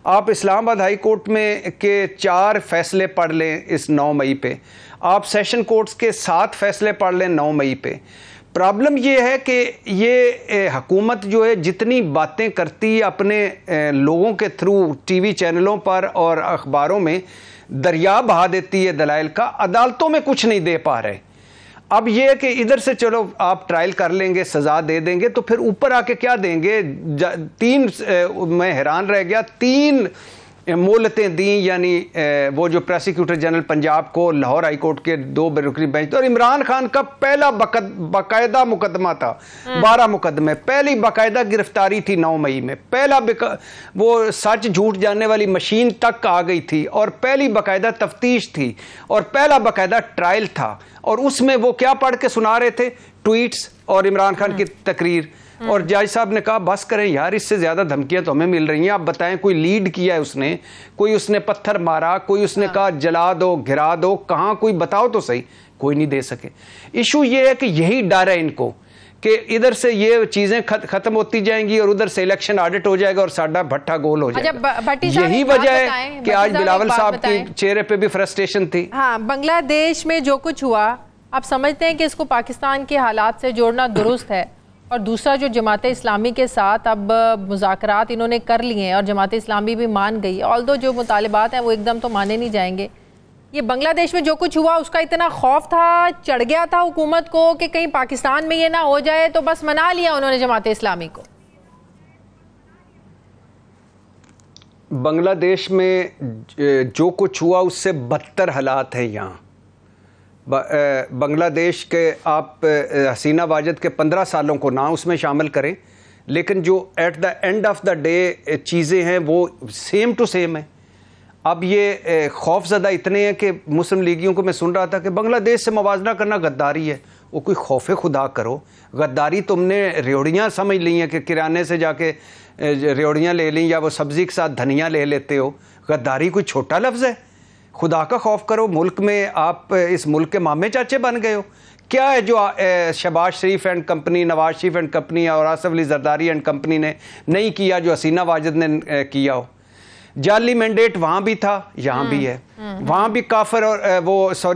आप इस्लामाबाद हाई कोर्ट में के 4 फैसले पढ़ लें इस 9 मई पे, आप सेशन कोर्ट्स के 7 फैसले पढ़ लें 9 मई पे। प्रॉब्लम ये है कि ये हुकूमत जो है जितनी बातें करती है अपने लोगों के थ्रू टीवी चैनलों पर और अखबारों में, दरिया बहा देती है दलाइल का, अदालतों में कुछ नहीं दे पा रहे। अब ये है कि इधर से चलो आप ट्रायल कर लेंगे, सज़ा दे देंगे, तो फिर ऊपर आके क्या देंगे। 3 मैं हैरान रह गया, 3 मोहलतें दी, यानी वो जो प्रोसिक्यूटर जनरल पंजाब को लाहौर हाई कोर्ट के 2 रुकनी बेंच, और इमरान खान का पहला बाकायदा मुकदमा था, 12 मुकदमे, पहली बाकायदा गिरफ्तारी थी 9 मई में, पहला वो सच झूठ जानने वाली मशीन तक आ गई थी, और पहली बाकायदा तफ्तीश थी, और पहला बाकायदा ट्रायल था, और उसमें वो क्या पढ़ के सुना रहे थे, ट्वीट्स और इमरान खान की तकरीर। और जज साहब ने कहा बस करें यार, इससे ज़्यादा धमकियां तो हमें मिल रही हैं, आप बताएं कोई लीड किया है उसने, कोई उसने पत्थर मारा, कोई उसने कहा जला दो, गिरा दो, कहाँ कोई बताओ तो सही, कोई नहीं दे सके। इशू ये है कि यही डर है इनको कि इधर से ये चीज़ें खत्म होती जाएंगी और उधर से इलेक्शन ऑडिट हो जाएगा और साडा भट्टा गोल हो जाएगा। यही वजह है कि आज बिलावल साहब के चेहरे पे भी फ्रस्ट्रेशन थी। हाँ, बांग्लादेश में जो कुछ हुआ, आप समझते हैं कि इसको पाकिस्तान के हालात से जोड़ना दुरुस्त है? और दूसरा, जो जमात इस्लामी के साथ अब मुज़ाकरात इन्होंने कर लिए हैं और जमात इस्लामी भी मान गई, ऑल्दो जो मुतालिबात हैं वो एकदम तो माने नहीं जाएंगे। ये बांग्लादेश में जो कुछ हुआ उसका इतना खौफ था, चढ़ गया था हुकूमत को कि कहीं पाकिस्तान में ये ना हो जाए, तो बस मना लिया उन्होंने जमात इस्लामी को। बांग्लादेश में जो कुछ हुआ उससे बदतर हालात हैं यहाँ। बांग्लादेश के आप हसीना वाजिद के 15 सालों को ना उसमें शामिल करें, लेकिन जो at the end of the day चीज़ें हैं वो सेम टू सेम है। अब ये खौफज़दा इतने हैं कि मुस्लिम लीगियों को मैं सुन रहा था कि बांग्लादेश से मुवाजना करना गद्दारी है। वो कोई खौफ खुदा करो, गद्दारी तुमने रेवड़ियाँ समझ ली हैं कि किराने से जाके रेवड़ियाँ ले ली, या वो सब्ज़ी के साथ धनिया ले लेते हो। गद्दारी कोई छोटा लफ्ज़ है? खुदा का खौफ करो। मुल्क में आप इस मुल्क के मामे चाचे बन गए हो। क्या है जो Shahbaz Sharif and company, Nawaz Sharif and company और आसिफ अली जरदारी एंड कंपनी ने नहीं किया जो हसीना वाजिद ने किया हो? जाली मैंडेट वहाँ भी था, यहाँ भी है। वहाँ भी काफिर और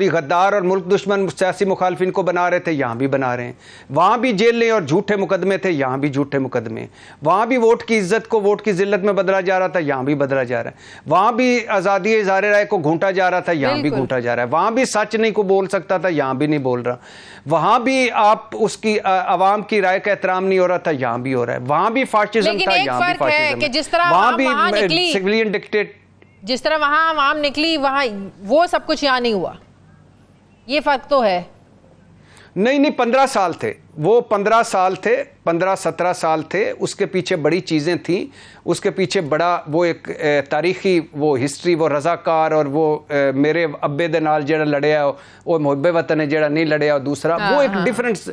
गद्दार और मुल्क दुश्मन सियासी मुखालफिन को बना रहे थे, यहाँ भी बना रहे हैं। वहाँ भी जेलें और झूठे मुकदमे थे, यहाँ भी झूठे मुकदमे। वहाँ भी वोट की इज्जत को वोट की जिल्लत में बदला जा रहा था, यहाँ भी बदला जा रहा है। वहाँ भी आज़ादी इज़हार राय को घूंटा जा रहा था, यहाँ भी घूंटा जा रहा है। वहाँ भी सच नहीं को बोल सकता था, यहाँ भी नहीं बोल रहा। वहाँ भी आप उसकी आवाम की राय का एहतराम नहीं हो रहा था, यहाँ भी हो रहा है। वहाँ भी फाशिज्म था, यहाँ भी फाशिज्म। वहाँ भी सिविलियन डिक्टेट, जिस तरह वहाँ आवाम निकली, वहाँ वो सब कुछ यहाँ नहीं हुआ। ये फर्क तो है। नहीं 15 साल थे वो, 15 साल थे, 15-17 साल थे। उसके पीछे बड़ी चीज़ें थीं, उसके पीछे बड़ा वो एक तारीखी वो हिस्ट्री, वो रजाकार और वो मेरे अब्बे दे नाल जेड़ा लड़िया वो मुहब्बे वतन है, जेड़ा नहीं लड़िया दूसरा, वो एक डिफरेंस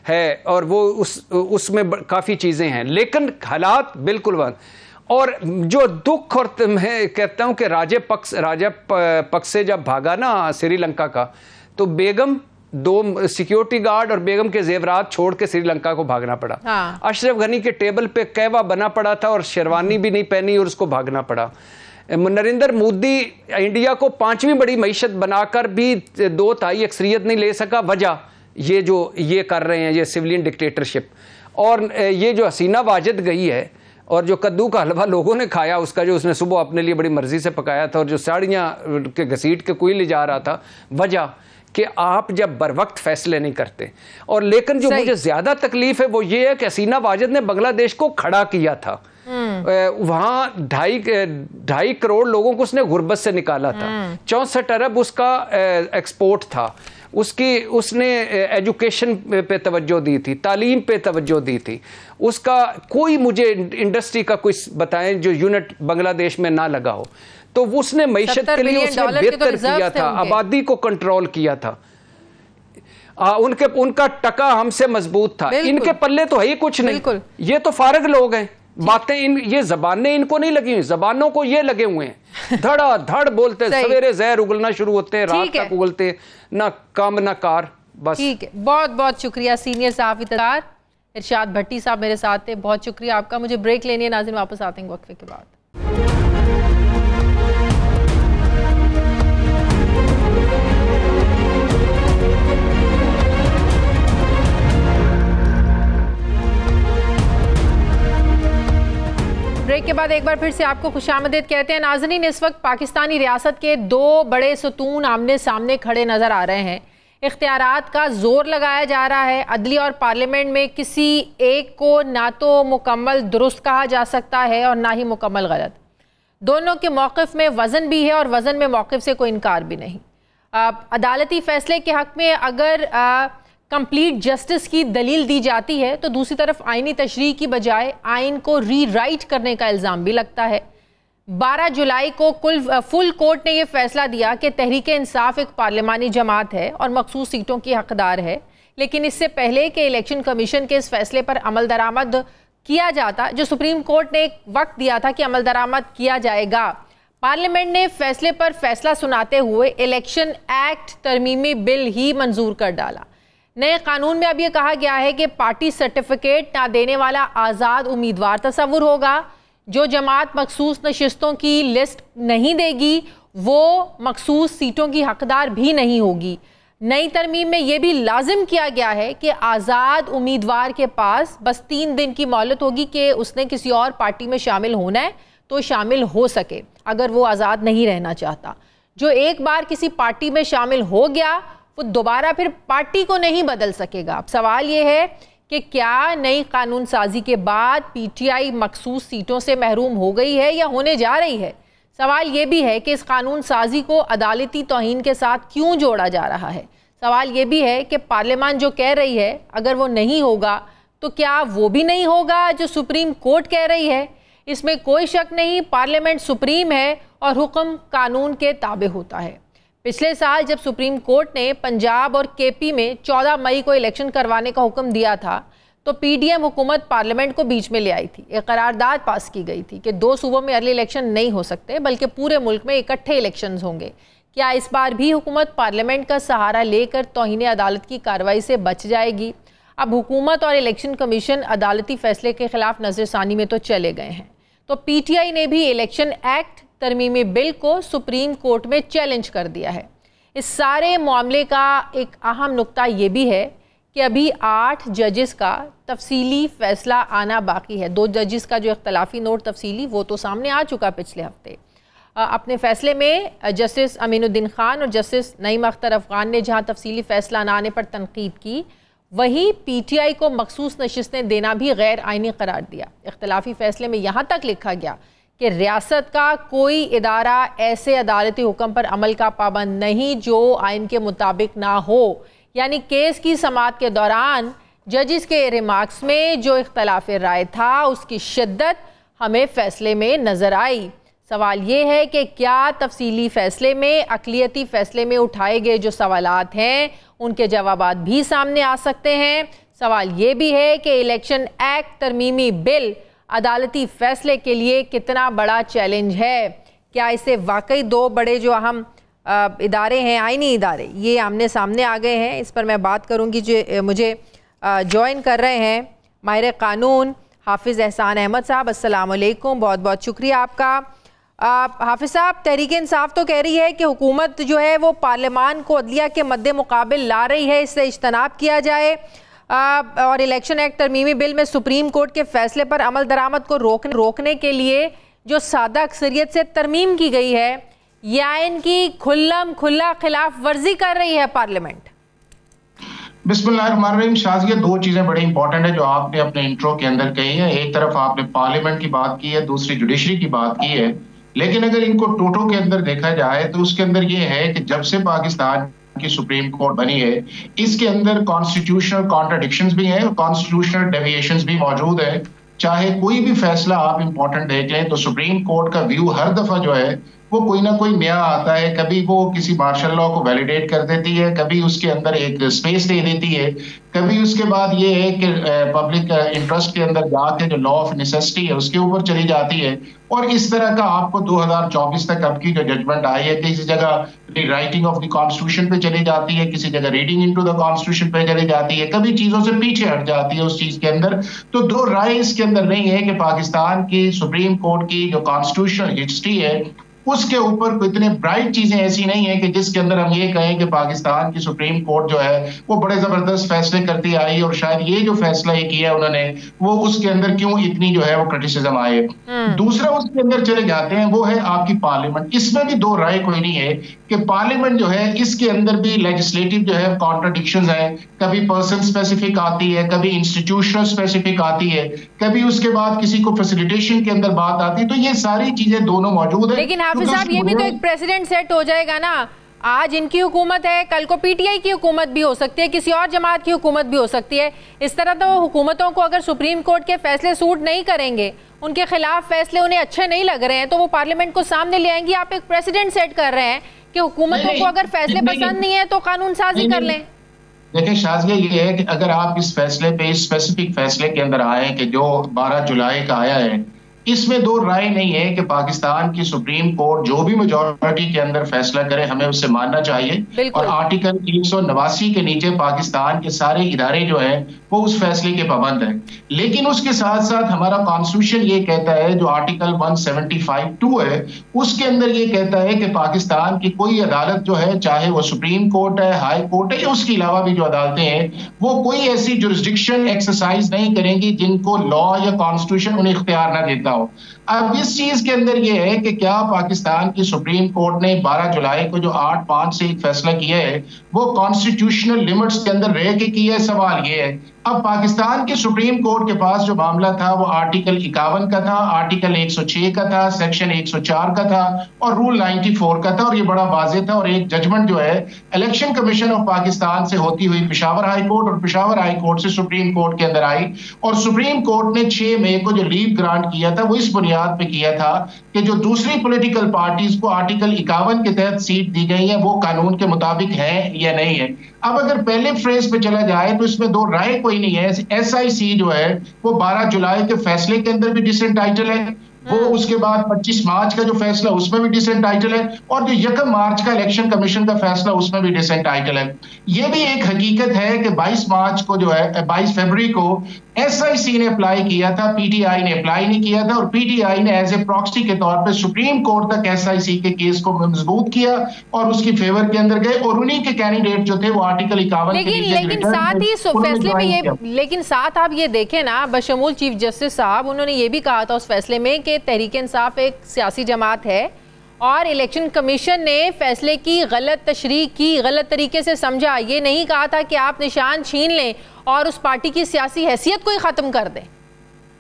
है। और वो उसमें काफ़ी चीज़ें हैं, लेकिन हालात बिल्कुल बंद। और जो दुख, और मैं कहता हूँ कि राजा पक्ष से जब भागा ना श्रीलंका का, तो बेगम, 2 सिक्योरिटी गार्ड और बेगम के जेवरात छोड़ के श्रीलंका को भागना पड़ा। हाँ। अशरफ गनी के टेबल पे कहवा बना पड़ा था और शेरवानी भी नहीं पहनी और उसको भागना पड़ा। नरेंद्र मोदी इंडिया को 5वीं बड़ी मईशत बनाकर भी 2/3 अक्सरियत नहीं ले सका। वजह ये कर रहे हैं, ये सिविलियन डिक्टेटरशिप। और ये जो हसीना वाजिद गई है और जो कद्दू का हलवा लोगों ने खाया, उसका जो उसने सुबह अपने लिए बड़ी मर्जी से पकाया था और जो साड़ियाँ के घसीट के कोई ले जा रहा था, वजह कि आप जब बर वक्त फैसले नहीं करते। और लेकिन जो मुझे ज़्यादा तकलीफ है वो ये है कि हसीना वाजिद ने बांग्लादेश को खड़ा किया था। वहाँ 2.5 करोड़ लोगों को उसने गुर्बत से निकाला था। 64 अरब उसका एक्सपोर्ट था। उसने एजुकेशन पे तवज्जो दी थी, तालीम पे तवज्जो दी थी। उसका कोई मुझे इंडस्ट्री का कोई बताएं जो यूनिट बांग्लादेश में ना लगा हो। तो उसने मईशत के लिए उसने बेहतर किया था, आबादी को कंट्रोल किया था। उनका टका हमसे मजबूत था। इनके पल्ले तो है ही कुछ नहीं। ये तो फारग लोग हैं। बातें ये जबानें इनको नहीं लगी हुई, जबानों को ये लगे हुए हैं। धड़ा धड़ बोलते, सवेरे जहर उगलना शुरू होते हैं, रात तक उगलते, ना काम ना कार। बस ठीक है, बहुत बहुत शुक्रिया सीनियर सहाफ़ी इरशाद भट्टी साहब मेरे साथ थे। बहुत शुक्रिया आपका। मुझे ब्रेक लेनी है नाज़रीन, वापस आते हैं वक्फे के बाद। ब्रेक के बाद एक बार फिर से आपको खुशामदीद कहते हैं। नाज़रीन, इस वक्त पाकिस्तानी रियासत के 2 बड़े सतून आमने सामने खड़े नज़र आ रहे हैं। इख्तियारात का जोर लगाया जा रहा है। अदली और पार्लियामेंट में किसी एक को ना तो मुकम्मल दुरुस्त कहा जा सकता है और ना ही मुकम्मल गलत। दोनों के मौक़िफ़ में वज़न भी है और वज़न में मौक़िफ़ से कोई इनकार भी नहीं। अदालती फ़ैसले के हक़ में अगर कंप्लीट जस्टिस की दलील दी जाती है तो दूसरी तरफ आइनी तशरीह की बजाय आइन को रीराइट करने का इल्ज़ाम भी लगता है। 12 जुलाई को फुल कोर्ट ने यह फैसला दिया कि तहरीक इंसाफ एक पार्लिमानी जमात है और मखसूस सीटों की हकदार है। लेकिन इससे पहले कि इलेक्शन कमीशन के इस फैसले पर अमल दरामद किया जाता, जो सुप्रीम कोर्ट ने एक वक्त दिया था कि अमल दरामद किया जाएगा, पार्लियामेंट ने फैसले पर फैसला सुनाते हुए इलेक्शन एक्ट तरमीमी बिल ही मंजूर कर डाला। नए कानून में अब यह कहा गया है कि पार्टी सर्टिफिकेट ना देने वाला आज़ाद उम्मीदवार तस्वुर होगा। जो जमात मखसूस नशिस्तों की लिस्ट नहीं देगी वो मखसूस सीटों की हकदार भी नहीं होगी। नई तरमीम में यह भी लाजिम किया गया है कि आज़ाद उम्मीदवार के पास बस 3 दिन की मोहलत होगी कि उसने किसी और पार्टी में शामिल होना है तो शामिल हो सके, अगर वो आज़ाद नहीं रहना चाहता। जो एक बार किसी पार्टी में शामिल हो गया वो दोबारा फिर पार्टी को नहीं बदल सकेगा। अब सवाल ये है कि क्या नई कानून साजी के बाद पीटीआई मखसूस सीटों से महरूम हो गई है या होने जा रही है। सवाल ये भी है कि इस कानून साजी को अदालती तौहीन के साथ क्यों जोड़ा जा रहा है। सवाल ये भी है कि पार्लियामान जो कह रही है अगर वो नहीं होगा तो क्या वो भी नहीं होगा जो सुप्रीम कोर्ट कह रही है। इसमें कोई शक नहीं, पार्लियामेंट सुप्रीम है और हुक्म कानून के ताबे होता है। पिछले साल जब सुप्रीम कोर्ट ने पंजाब और केपी में 14 मई को इलेक्शन करवाने का हुक्म दिया था तो पीडीएम हुकूमत पार्लियामेंट को बीच में ले आई थी। एक करारदाद पास की गई थी कि 2 सूबों में अर्ली इलेक्शन नहीं हो सकते बल्कि पूरे मुल्क में इकट्ठे इलेक्शंस होंगे। क्या इस बार भी हुकूमत पार्लियामेंट का सहारा लेकर तौहीन अदालत की कार्रवाई से बच जाएगी। अब हुकूमत और इलेक्शन कमीशन अदालती फैसले के खिलाफ नजरसानी में तो चले गए हैं, तो पीटीआई ने भी इलेक्शन एक्ट तरमीमी बिल को सुप्रीम कोर्ट में चैलेंज कर दिया है। इस सारे मामले का एक अहम नुक्ता ये भी है कि अभी 8 जजेस का तफसीली फैसला आना बाकी है। 2 जजेस का जो इख्तलाफी नोट तफसीली वो तो सामने आ चुका पिछले हफ्ते। अपने फैसले में जस्टिस अमीनुद्दीन खान और जस्टिस नईम अख्तर अफगान ने जहां तफसीली फैसला न आने पर तनकीद की, वहीं पीटीआई को मखसूस नशिस्तें देना भी गैर आइनी करार दिया। इख्तलाफी फैसले में यहाँ तक लिखा गया कि रियासत का कोई इदारा ऐसे अदालती हुक्म पर अमल का पाबंद नहीं जो आइन के मुताबिक ना हो। यानी केस की समाअत के दौरान जजिस के रिमार्क्स में जो इख्तलाफ राय था उसकी शिद्दत हमें फैसले में नज़र आई। सवाल ये है कि क्या तफसीली फैसले में अक़लियती फैसले में उठाए गए जो सवालात हैं उनके जवाबात भी सामने आ सकते हैं। सवाल ये भी है कि इलेक्शन एक्ट तरमीमी बिल अदालती फैसले के लिए कितना बड़ा चैलेंज है। क्या इसे वाकई 2 बड़े जो अहम इदारे हैं, आइनी इदारे, ये आमने सामने आ गए हैं। इस पर मैं बात करूंगी। जो मुझे ज्वाइन कर रहे हैं माहिर कानून हाफिज़ एहसान अहमद साहब। अस्सलाम वालेकुम, बहुत बहुत शुक्रिया आपका। हाफिज साहब, तहरीक इंसाफ तो कह रही है कि हुकूमत जो है वो पार्लियामान को अदलिया के मद्दे मुकाबिल ला रही है, इससे इज्तनाब किया जाए और इलेक्शन एक्ट तरमीमी बिल में सुप्रीम कोर्ट के फैसले पर अमल दरामद को रोकने के लिए जो सादा अक्सरियत से तरमीम की गई है, या इनकी खुला खिलाफ वर्जी कर रही है पार्लियामेंट? बिस्मिल्लाहिर्रहमानिर्रहीम। शाज़िया, दो चीजें बड़ी इंपॉर्टेंट है जो आपने अपने इंट्रो के अंदर कही है। एक तरफ आपने पार्लियामेंट की बात की है, दूसरी जुडिशरी की बात की है। लेकिन अगर इनको टोटो के अंदर देखा जाए तो उसके अंदर ये है कि जब से पाकिस्तान की सुप्रीम कोर्ट बनी है, इसके अंदर कॉन्स्टिट्यूशनल कॉन्ट्रडिक्शंस भी हैं और कॉन्स्टिट्यूशनल डेविएशंस भी मौजूद है। चाहे कोई भी फैसला आप इंपॉर्टेंट देख लें तो सुप्रीम कोर्ट का व्यू हर दफा जो है वो कोई ना कोई नया आता है। कभी वो किसी मार्शल लॉ को वैलिडेट कर देती है, कभी उसके अंदर एक स्पेस दे देती है, कभी उसके बाद ये है कि पब्लिक इंटरेस्ट के अंदर जाके जो लॉ ऑफ नेसेसिटी है उसके ऊपर चली जाती है। और इस तरह का आपको 2024 तक अब की जो जजमेंट आई है, किसी जगह राइटिंग ऑफ द कॉन्स्टिट्यूशन पे चली जाती है, किसी जगह रीडिंग इनटू द कॉन्स्टिट्यूशन पे चली जाती है, कभी चीजों से पीछे हट जाती है उस चीज के अंदर। तो दो राय इसके अंदर नहीं है कि पाकिस्तान की सुप्रीम कोर्ट की जो कॉन्स्टिट्यूशनल हिस्ट्री है उसके ऊपर इतने ब्राइट चीजें ऐसी नहीं है कि जिसके अंदर हम ये कहें कि पाकिस्तान की सुप्रीम कोर्ट जो है वो बड़े जबरदस्त फैसले करती आई और शायद ये जो फैसला ये किया उन्होंने वो उसके अंदर क्यों इतनी जो है वो क्रिटिसिज्म आए। दूसरा उसके अंदर चले जाते हैं वो है आपकी पार्लियामेंट। इसमें भी दो राय कोई नहीं है कि पार्लियामेंट जो है इसके अंदर भी लेजिस्लेटिव जो है कॉन्ट्रडिक्शंस है। कभी पर्सन स्पेसिफिक आती है, कभी इंस्टीट्यूशनल स्पेसिफिक आती है, कभी उसके बाद किसी को फैसिलिटेशन के अंदर बात आती है। तो ये सारी चीजें दोनों मौजूद है। लेकिन हाफिज साहब, ये भी तो एक प्रेसिडेंट सेट हो जाएगा ना। आज इनकी हुकूमत है, कल को पीटीआई की हुकूमत भी हो सकती है, किसी और जमात की हुकूमत भी हो सकती है। इस तरह तो हुकूमतों को अगर सुप्रीम कोर्ट के फैसले सूट नहीं करेंगे, उनके खिलाफ फैसले उन्हें अच्छे नहीं लग रहे हैं, तो वो पार्लियामेंट को सामने ले आएंगी। आप एक प्रेसिडेंट सेट कर रहे हैं कि हुकूमतों को अगर फैसले पसंद नहीं है तो कानून साजी कर लें। देखिए शाज़िया, ये है कि अगर आप इस फैसले पे, इस स्पेसिफिक फैसले के अंदर आए कि जो 12 जुलाई का आया है, इसमें दो राय नहीं है कि पाकिस्तान की सुप्रीम कोर्ट जो भी मेजॉरिटी के अंदर फैसला करे हमें उससे मानना चाहिए। और आर्टिकल 189 के नीचे पाकिस्तान के सारे इदारे जो हैं वो उस फैसले के पाबंद हैं। लेकिन उसके साथ साथ हमारा कॉन्स्टिट्यूशन ये कहता है, जो आर्टिकल 175(2) है उसके अंदर ये कहता है कि पाकिस्तान की कोई अदालत जो है, चाहे वो सुप्रीम कोर्ट है, हाई कोर्ट है या उसके अलावा भी जो अदालतें हैं, वो कोई ऐसी जुरिस्डिक्शन एक्सरसाइज नहीं करेंगी जिनको लॉ या कॉन्स्टिट्यूशन उन्हें इख्तियार ना देता हो। अब इस चीज के अंदर यह है कि क्या पाकिस्तान की सुप्रीम कोर्ट ने 12 जुलाई को जो 8-5 से एक फैसला किया है वो कॉन्स्टिट्यूशनल लिमिट्स के अंदर रह के किया है? सवाल ये है। अब पाकिस्तान के सुप्रीम कोर्ट के पास जो मामला था वो आर्टिकल 51 का था, आर्टिकल 106 का था, सेक्शन 104 का था और रूल 94 का था। और ये बड़ा वाज़ेह था। और एक जजमेंट जो है इलेक्शन कमीशन ऑफ पाकिस्तान से होती हुई पेशावर हाई कोर्ट और पेशावर हाई कोर्ट से सुप्रीम कोर्ट के अंदर आई। और सुप्रीम कोर्ट ने 6 मई को जो लीव ग्रांट किया था वो इस बुनियाद पे किया था कि जो दूसरी पॉलिटिकल पार्टीज को आर्टिकल 51 के तहत सीट दी गई है वो कानून के मुताबिक है या नहीं है। अब अगर पहले फ्रेज पे चला जाए तो इसमें दो राय कोई नहीं है। SIC जो है वो 12 जुलाई के फैसले के अंदर भी डिसएंटाइटल है, वो उसके बाद 25 मार्च का जो फैसला उसमें भी डिसएंटाइटल है, और जो 1 मार्च का इलेक्शन कमीशन का फैसला उसमें भी डिसएंटाइटल है। ये भी एक हकीकत है कि 22 मार्च को जो है 22 फरवरी को SIC ने अप्लाई किया था, PTI ने अप्लाई नहीं किया था। और PTI ने एज ए प्रॉक्सी के तौर पे सुप्रीम कोर्ट तक SIC के केस को मजबूत किया और उसकी फेवर के अंदर गए। और उन्हीं के कैंडिडेट जो थे वो आर्टिकल 51 के नीचे लेकिन साथ ही फैसले में ये, लेकिन साथ आप ये देखें ना, बशमूल चीफ जस्टिस साहब, उन्होंने ये भी कहा था उस फैसले में कि तहरीक इंसाफ एक सियासी जमात है और इलेक्शन कमीशन ने फैसले की गलत तशरीह की, गलत तरीके से समझा। ये नहीं कहा था कि आप निशान छीन लें और उस पार्टी की सियासी हैसियत को ही खत्म कर दें।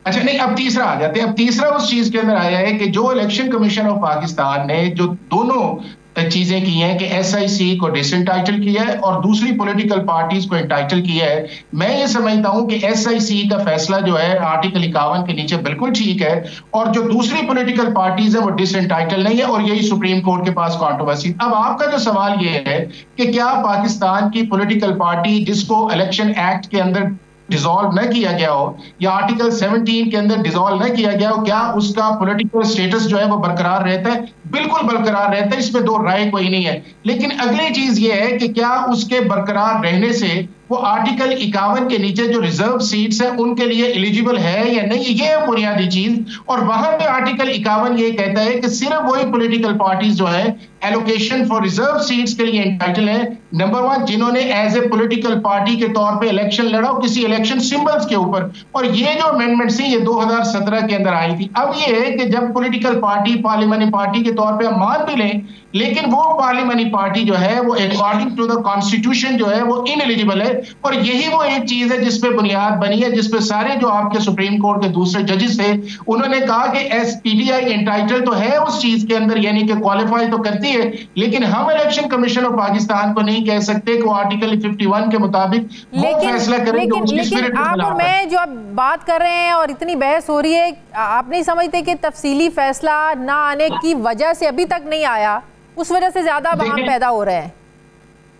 अच्छा नहीं, अब तीसरा आ जाते हैं। अब तीसरा उस चीज के अंदर आया है कि जो इलेक्शन कमीशन ऑफ पाकिस्तान ने जो दोनों चीजें की हैं कि SIC को डिसएंटाइटल किया है और दूसरी पॉलिटिकल पार्टीज को एंटाइटल किया है। मैं ये समझता हूं कि SIC का फैसला जो है आर्टिकल 51 के नीचे बिल्कुल ठीक है और जो दूसरी पॉलिटिकल पार्टीज है वो डिसएंटाइटल नहीं है, और यही सुप्रीम कोर्ट के पास कंट्रोवर्सी। अब आपका जो सवाल ये है कि क्या पाकिस्तान की पॉलिटिकल पार्टी जिसको इलेक्शन एक्ट के अंदर डिसॉल्व न किया गया हो या आर्टिकल 17 के अंदर डिसॉल्व न किया गया हो, क्या उसका पॉलिटिकल स्टेटस जो है वो बरकरार रहता है? बिल्कुल बरकरार रहता है, इसमें दो राय कोई नहीं है। लेकिन अगली चीज ये है कि क्या उसके बरकरार रहने से वो आर्टिकल 51 के नीचे जो रिजर्व सीट्स है उनके लिए एलिजिबल है या नहीं, ये है बुनियादी चीज। और वहां पे आर्टिकल 51 ये कहता है कि सिर्फ वही पॉलिटिकल पार्टीज जो है एलोकेशन फॉर रिजर्व सीट्स के लिए एंटाइटल है, नंबर 1 जिन्होंने एज ए पॉलिटिकल पार्टी के तौर पे इलेक्शन लड़ा हो किसी इलेक्शन सिंबल्स के ऊपर। और ये जो अमेंडमेंट थी ये 2017 के अंदर आई थी। अब ये है कि जब पॉलिटिकल पार्टी पार्लियामेंट्री पार्टी के तौर पे हम मान भी लें, लेकिन वो पार्लियामेंट्री पार्टी जो है वो अकॉर्डिंग टू द कॉन्स्टिट्यूशन जो है वो इनएलिजिबल है। और यही वो एक चीज है जिसपे बुनियाद बनी है, जिसपे सारे जो आपके सुप्रीम कोर्ट के दूसरे जजेस थे उन्होंने कहा कि एसपीटीआई एंटाइटल तो है उस चीज के अंदर, यानी कि क्वालिफाई तो करती है, लेकिन हम इलेक्शन कमीशन ऑफ पाकिस्तान को नहीं कह सकते कि वो आर्टिकल 51 के मुताबिक वो फैसला करें। लेकिन आप और मैं जो अब बात कर रहे हैं और इतनी बहस हो रही है, आप नहीं समझते कि तफसीली फैसला ना आने की वजह से अभी तक नहीं आया, उस वजह से ज्यादा बहम पैदा हो रहे हैं?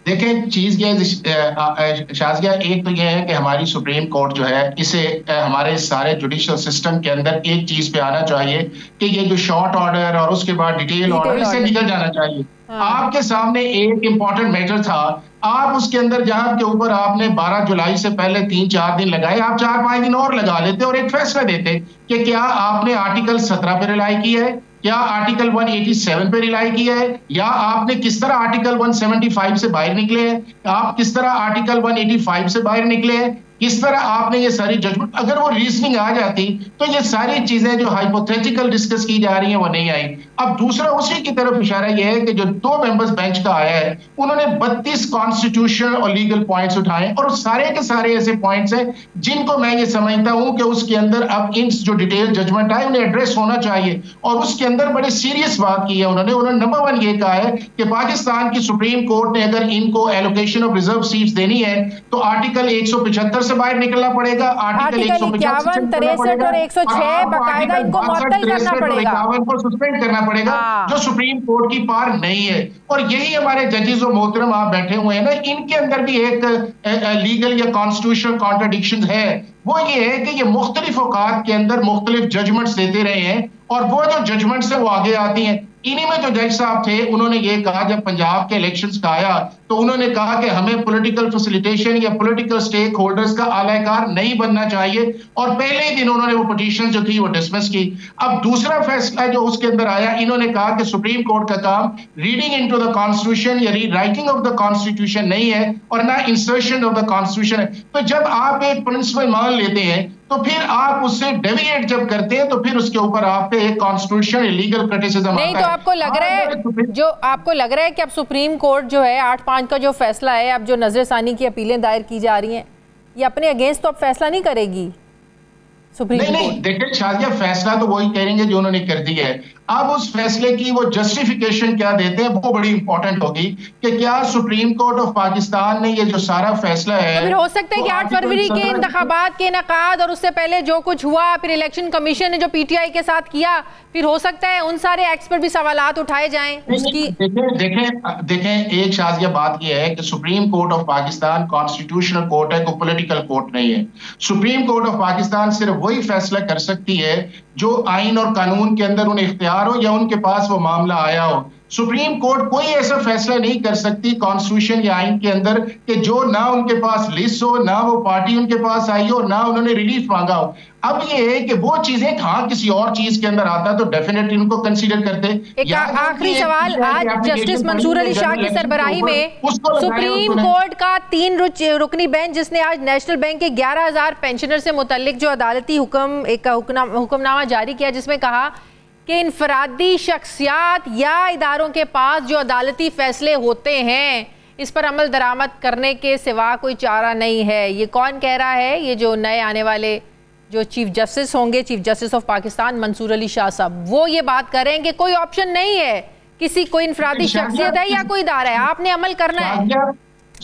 देखें चीज ये शाज़िया, एक तो ये है कि हमारी सुप्रीम कोर्ट जो है इसे हमारे सारे जुडिशियल सिस्टम के अंदर एक चीज पे आना चाहिए कि ये जो शॉर्ट ऑर्डर और उसके बाद डिटेल ऑर्डर इससे निकल जाना चाहिए। आपके सामने एक इंपॉर्टेंट मैटर था, आप उसके अंदर जहां के ऊपर आपने 12 जुलाई से पहले 3-4 दिन लगाए, आप 4-5 दिन और लगा लेते और एक फैसला देते कि क्या आपने आर्टिकल 17 पे रिलाई किया है, क्या आर्टिकल 187 पे रिलाई किया है, या आपने किस तरह आर्टिकल 175 से बाहर निकले हैं, आप किस तरह आर्टिकल 185 से बाहर निकले हैं, किस तरह आपने ये सारी जजमेंट, अगर वो रीजनिंग आ जाती तो ये सारी चीजें जो हाइपोथेटिकल डिस्कस की जा रही हैं वो नहीं आई। अब दूसरा उसी की तरफ इशारा यह है कि जो 2 मेंबर्स बेंच का आया है उन्होंने 32 कॉन्स्टिट्यूशनल और लीगल पॉइंट्स उठाए और सारे के सारे ऐसे पॉइंट्स हैं जिनको मैं ये समझता हूं कि उसके अंदर अब इन जो डिटेल जजमेंट आए उन्हें एड्रेस होना चाहिए। और उसके अंदर बड़े सीरियस बात की है उन्होंने नंबर 1 ये कहा है कि पाकिस्तान की सुप्रीम कोर्ट ने अगर इनको एलोकेशन ऑफ रिजर्व सीट्स देनी है तो आर्टिकल 175 से बाहर निकलना पड़ेगा, आर्टिकल 51, 63 और 106 बाकायदा इनको मुअत्तल करना पड़ेगा, 51 को सस्पेंड करना पड़ेगा जो सुप्रीम कोर्ट की पार नहीं है। और यही हमारे जजेस और मोहतरम आप बैठे हुए हैं ना, इनके अंदर भी एक लीगल या कॉन्स्टिट्यूशनल कॉन्ट्रडिक्शन है। वो ये है कि ये मुख्तलिफ औकात के अंदर मुख्तलिफ जजमेंट्स देते रहे हैं और वो जो जजमेंट्स है वो आगे आती हैं। इन्हीं में जो जज साहब थे उन्होंने ये कहा जब पंजाब के इलेक्शंस का आया तो उन्होंने कहा कि हमें पॉलिटिकल फैसिलिटेशन या पॉलिटिकल स्टेक होल्डर्स का आलाकार नहीं बनना चाहिए और पहले ही दिन उन्होंने वो पिटीशन जो थी वो डिसमिस की। अब दूसरा फैसला जो उसके अंदर आया, इन्होंने कहा कि सुप्रीम कोर्ट का काम रीडिंग इनटू द कॉन्स्टिट्यूशन या रीराइटिंग ऑफ द कॉन्स्टिट्यूशन नहीं है और ना इंसर्शन ऑफ द कॉन्स्टिट्यूशन है। तो जब आप एक प्रिंसिपल मान लेते हैं तो फिर आप उससे डेविएट जब करते हैं तो फिर उसके ऊपर आप पे एक कॉन्स्टिट्यूशन लीगल क्रिटिसिज्म नहीं आता है। तो आपको लग रहा है जो आपको लग रहा है कि अब सुप्रीम कोर्ट जो है 8-5 का जो फैसला है, अब जो नजरसानी की अपीलें दायर की जा रही हैं, ये अपने अगेंस्ट तो अब फैसला नहीं करेगी सुप्रीम कोर्ट? नहीं, देखिए शाज़िया, फैसला तो वही करेंगे जो उन्होंने कर दिया है। अब उस फैसले की वो जस्टिफिकेशन क्या देते हैं वो बड़ी इंपॉर्टेंट होगी कि क्या सुप्रीम कोर्ट ऑफ पाकिस्तान ने ये जो सारा फैसला है, तो फिर हो सकता है कि 8 फरवरी के इंतखाबात के इनेकाद और उससे पहले जो कुछ हुआ, फिर इलेक्शन कमीशन ने जो पीटीआई के साथ किया, फिर हो सकता है उन सारे एक्ट्स पर भी सवालात उठाए जाएं उसकी। देखें एक शाज़िया बात यह है कि supreme court of Pakistan constitutional court है, कोई पॉलिटिकल कोर्ट नहीं है। सुप्रीम कोर्ट ऑफ पाकिस्तान सिर्फ वही फैसला कर सकती है जो आइन और कानून के अंदर उन्हें इख्तियार हो या उनके पास वो मामला आया हो। सुप्रीम कोर्ट कोई ऐसा फैसला नहीं कर सकती कॉन्स्टिट्यूशन या आइन के अंदर कि जो ना उनके पास लिस्ट हो, ना वो पार्टी उनके पास आई हो, ना उन्होंने रिलीफ मांगा हो। अब ये है कि वो चीजें हाँ किसी और चीज के अंदर आता तो डेफिनेटली उनको कंसीडर करते। एक आखिरी सवाल, आज जस्टिस मंसूर अली शाह की सरबराही में सुप्रीम कोर्ट का 3 रुकनी बेंच, जिसने आज नेशनल बैंक के 11,000 पेंशनर से मुतल्लिक जो अदालती हुक्मनामा जारी किया, जिसमें कहा कि इनफरादी शख्सियात या इदारों के पास जो अदालती फैसले होते हैं इस पर अमल दरामद करने के सिवा कोई चारा नहीं है। ये कौन कह रहा है? ये जो नए आने वाले जो चीफ जस्टिस होंगे, chief justice of Pakistan Mansoor Ali Shah साहब, वो ये बात कर रहे हैं कि कोई ऑप्शन नहीं है, किसी कोई इनफरादी शख्सियत है या कोई इदारा है, आपने अमल करना है।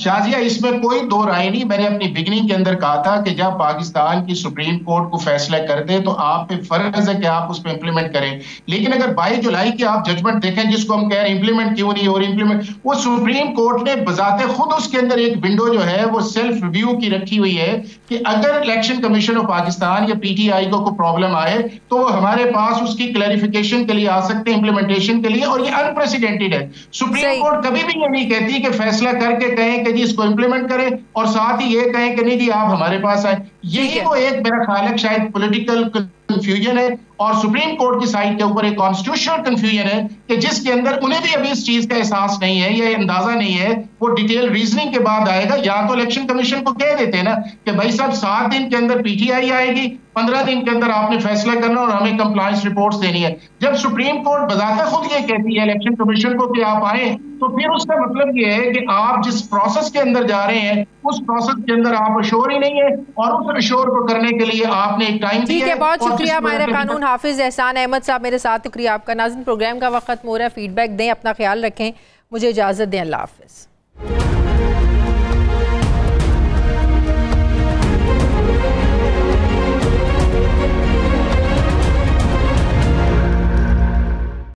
शाजिया, इसमें कोई दो राय नहीं। मैंने अपनी बिगनिंग के अंदर कहा था कि जब पाकिस्तान की सुप्रीम कोर्ट को फैसला कर दे तो आप पे फर्ज है कि आप उस पर इंप्लीमेंट करें। लेकिन अगर 22 जुलाई की आप जजमेंट देखें, जिसको हम कह रहे हैं इंप्लीमेंट क्यों नहीं हो रही इंप्लीमेंट, वो सुप्रीम कोर्ट ने बजाते खुद उसके अंदर एक विंडो जो है वो सेल्फ रिव्यू की रखी हुई है कि अगर इलेक्शन कमीशन ऑफ पाकिस्तान या पीटीआई को कोई प्रॉब्लम आए तो वो हमारे पास उसकी क्लैरिफिकेशन के लिए आ सकते हैं, इंप्लीमेंटेशन के लिए, और ये अनप्रेसिडेंटेड है। सुप्रीम कोर्ट कभी भी ये नहीं कहती कि फैसला करके कहें कि जी इसको इंप्लीमेंट करें और साथ ही ये कहें कि नहीं जी आप हमारे पास आए। यही वो एक मेरा ख्याल है शायद पॉलिटिकल कंफ्यूजन है और सुप्रीम कोर्ट की साइड के ऊपर एक कॉन्स्टिट्यूशनल कंफ्यूजन है कि जिसके अंदर उन्हें भी अभी इस चीज का एहसास नहीं है या अंदाजा नहीं है। वो डिटेल रीजनिंग के बाद आएगा। या तो इलेक्शन कमीशन को कह देते हैं ना कि भाई साहब 7 दिन के अंदर पीटीआई आएगी, 15 दिन के अंदर आपने फैसला करना और हमें कंप्लायंस रिपोर्ट्स देनी है। जब सुप्रीम कोर्ट बजाता खुद ये कहती है इलेक्शन कमीशन को कि आप आए, तो फिर उसका मतलब ये है कि आप जिस प्रोसेस के अंदर जा रहे हैं उस प्रोसेस के अंदर आप अश्योर ही नहीं है और उस अश्योर को करने के लिए आपने एक टाइम दिया है। ठीक है, बहुत शुक्रिया माहिर कानून हाफिज एहसान अहमद साहब मेरे साथ। शुक्रिया आपका। नाज़रीन, प्रोग्राम का वक्त खत्म हो रहा है। फीडबैक दें, अपना ख्याल रखें, मुझे इजाज़त दें। अल्लाह हाफिज।